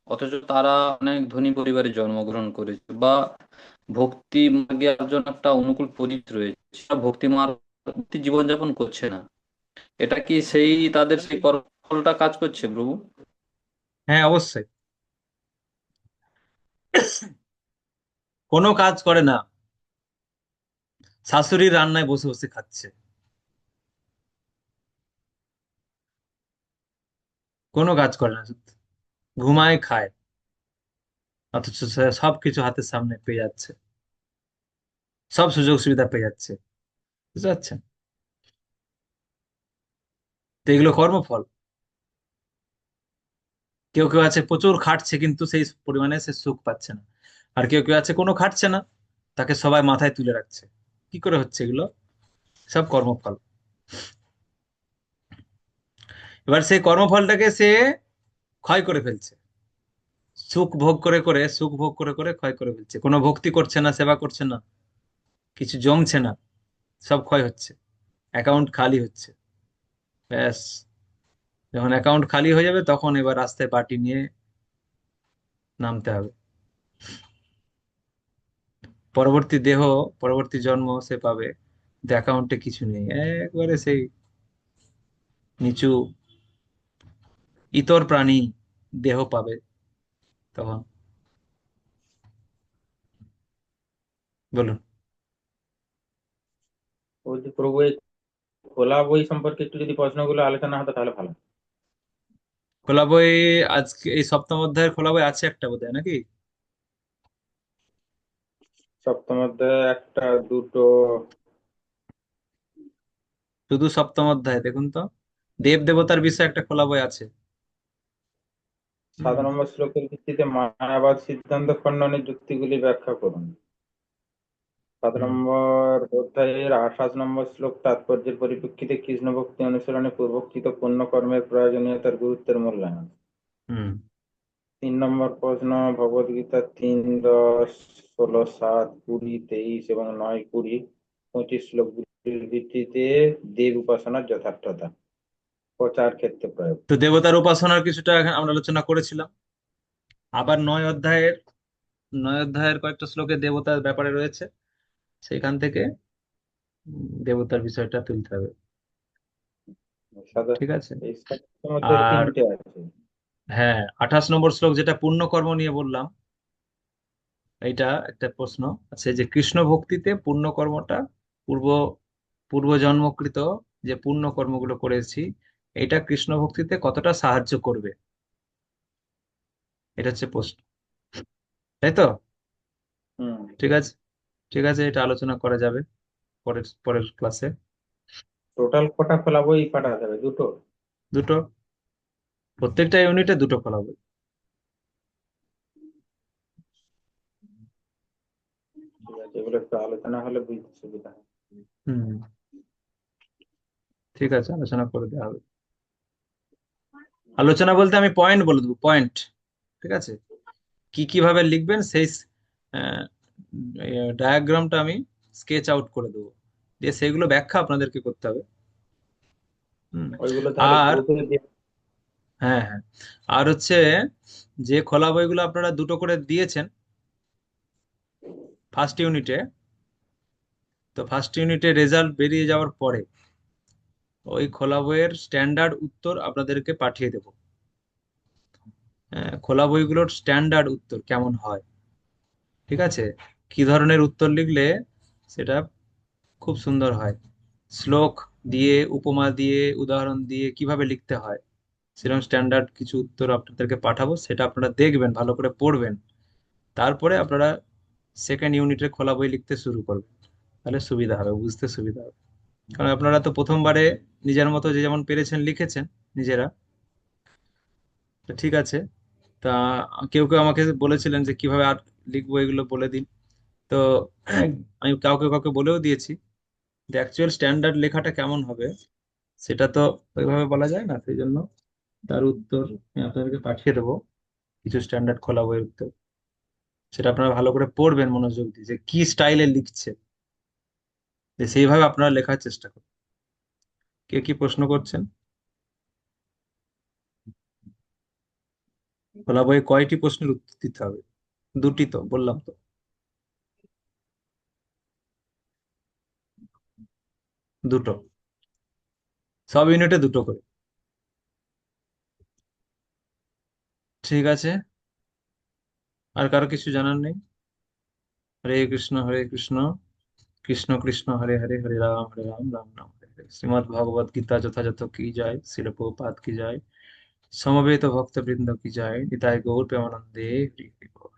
অথচ তারা অনেক ধনী পরিবারে জন্মগ্রহণ করেছে, বা ভক্তি মার্গে জন্য একটা অনুকূল পরিবেশ রয়েছে, সেটা ভক্তি মার্গ জীবনযাপন করছে না, এটা কি সেই তাদের সেই কর্মফলটা কাজ করছে প্রভু? হ্যাঁ, অবশ্যই। কোনো কাজ করে না, শাশুড়ির রান্নায় বসে বসে খাচ্ছে, কোনো কাজ করে না, শুধু ঘুমায় খায়, অথচ সে সবকিছু হাতের সামনে পেয়ে যাচ্ছে, সব সুযোগ সুবিধা পেয়ে যাচ্ছে। বুঝতে পারছেন? তো এগুলো কর্মফল। কেউ কেউ আছে প্রচুর খাটছে কিন্তু সেই পরিমাণে সে সুখ পাচ্ছে না, আর কেউ কেউ আছে কোনো খাটছে না, তাকে সবাই মাথায় তুলে রাখছে। কি করে হচ্ছে এগুলো? সব কর্মফল। এবার সেই কর্মফলটাকে সে ক্ষয় করে ফেলছে, সুখ ভোগ করে করে, সুখ ভোগ করে করে ক্ষয় করে ফেলছে। কোনো ভক্তি করছে না, সেবা করছে না, কিছু জমছে না, সব ক্ষয় হচ্ছে, অ্যাকাউন্ট খালি হচ্ছে। ব্যাস, যখন অ্যাকাউন্ট খালি হয়ে যাবে তখন এবার রাস্তায় পার্টি নিয়ে নামতে হবে। পরবর্তী দেহ, পরবর্তী জন্ম সে পাবে, অ্যাকাউন্টে কিছু নেই, একবারে সেই নিচু ইতর প্রাণী দেহ পাবে তখন। বলুন। বলছি প্রভু, এই খোলা বই সম্পর্কে একটু যদি প্রশ্নগুলো আলোচনা হতো তাহলে ভালো। খোলা বই, আজকে এই সপ্তম অধ্যায়ের খোলা বই আছে একটা বোধহয়, নাকি? সপ্তম অধ্যায়ে একটা দুটো। শুধু সপ্তম অধ্যায় দেখুন তো, দেব দেবতার বিষয়ে একটা খোলা বই আছে। 7 নম্বর শ্লোকের ভিত্তিতে মায়াবাদ সিদ্ধান্ত খণ্ডনের যুক্তিগুলি ব্যাখ্যা করুন। 7 হুম নম্বর অধ্যায়ের 28 নম্বর শ্লোক তাৎপর্যের পরিপ্রেক্ষিতে কৃষ্ণ ভক্তি অনুসরণে পূর্বকৃত পুণ্য কর্মের প্রয়োজনীয়তার গুরুত্বের মূল্যায়ন। হুম 3 নম্বর প্রশ্ন ভগবদ গীতা 3, 10, 16, 7, 20, 23 এবং 9, 20, 25 শ্লোকগুলির ভিত্তিতে দেব উপাসনার যথার্থতা প্রচার ক্ষেত্রে প্রয়োগ। তো দেবতার উপাসনার কিছুটা এখন আমরা আলোচনা করেছিলাম। আবার 9 অধ্যায়ের কয়েকটা শ্লোকে দেবতার ব্যাপারে রয়েছে, সেখান থেকে দেবতার বিষয়টা তুলতে হবে। সাদা ঠিক আছে। এই সাতটার মধ্যে আর 3টে আছে। হ্যাঁ, 28 নম্বর শ্লোক যেটা পুণ্যকর্ম নিয়ে বললাম, এইটা একটা প্রশ্ন আছে যে কৃষ্ণ ভক্তিতে পুণ্যকর্মটা, পূর্ব পূর্ব জন্মকৃত যে পুণ্য কর্মগুলো করেছি, এটা কৃষ্ণ ভক্তিতে কতটা সাহায্য করবে, এটা হচ্ছে প্রশ্ন, তাই তো? হুম। ঠিক আছে, ঠিক আছে, এটা আলোচনা করা যাবে পরের পরের ক্লাসে। টোটাল কটা খোলা বই পাঠাতে হবে? দুটো? দুটো, প্রত্যেকটা ইউনিটে দুটো খোলা বই। ঠিক আছে, এগুলো একটু আলোচনা হলে বুঝতে সুবিধা হয়। হুম, ঠিক আছে, আলোচনা করে দেওয়া হবে। আলোচনা বলতে আমি পয়েন্ট বলে দেবো, পয়েন্ট। ঠিক আছে, কি কিভাবে লিখবেন সেই ডায়াগ্রামটা আমি স্কেচ আউট করে দেবো, দিয়ে সেগুলো ব্যাখ্যা আপনাদেরকে করতে হবে। হুম। ওইগুলো তাহলে আর গ্রুপে দিয়ে। হ্যাঁ হ্যাঁ, আর হচ্ছে যে খোলা বইগুলো আপনারা দুটো করে দিয়েছেন ফার্স্ট ইউনিটে, তো ফার্স্ট ইউনিটে রেজাল্ট বেরিয়ে যাওয়ার পরে ওই খোলা বইয়ের স্ট্যান্ডার্ড উত্তর আপনাদেরকে পাঠিয়ে দেব। খোলা বইগুলোর স্ট্যান্ডার্ড উত্তর কেমন হয়, ঠিক আছে, কি ধরনের উত্তর লিখলে সেটা খুব সুন্দর হয়, শ্লোক দিয়ে, উপমা দিয়ে, উদাহরণ দিয়ে কিভাবে লিখতে হয়, সেরকম স্ট্যান্ডার্ড কিছু উত্তর আপনাদেরকে পাঠাবো, সেটা আপনারা দেখবেন, ভালো করে পড়বেন, তারপরে আপনারা সেকেন্ড ইউনিটের খোলা বই লিখতে শুরু করবেন, তাহলে সুবিধা হবে, বুঝতে সুবিধা হবে। কারণ আপনারা তো প্রথমবারে নিজের মতো যে যেমন পেরেছেন লিখেছেন নিজেরা, তো ঠিক আছে। তা কেউ কেউ আমাকে বলেছিলেন যে কিভাবে আর লিখবো এগুলো বলে দিন, তো আমি কাউকে কাউকে বলেও দিয়েছি, যে অ্যাকচুয়াল স্ট্যান্ডার্ড লেখাটা কেমন হবে সেটা তো ওইভাবে বলা যায় না, সেই জন্য তার উত্তর আমি আপনাদেরকে পাঠিয়ে দেবো, কিছু স্ট্যান্ডার্ড খোলা বইয়ের উত্তর, সেটা আপনারা ভালো করে পড়বেন মনোযোগ দিয়ে, যে কি স্টাইলে লিখছে, যে সেইভাবে আপনারা লেখার চেষ্টা করুন। কে কি প্রশ্ন করছেন? খোলা বইয়ে কয়টি প্রশ্নের উত্তর দিতে হবে? দুটি তো বললাম তো, দুটো, সব ইউনিটে দুটো করে। ঠিক আছে, আর কারো কিছু জানার নেই? হরে কৃষ্ণ কৃষ্ণ কৃষ্ণ হরে হরে হরে রাম রাম রাম হরে হরে। শ্রীমদ্ ভগবদ গীতা যথাযথ কি যায়, শিল প্রভুপাদ কি যায়, সমবেত ভক্তবৃন্দ কি যায়, নিতাই গৌর প্রেমানন্দে হরি হরি বল।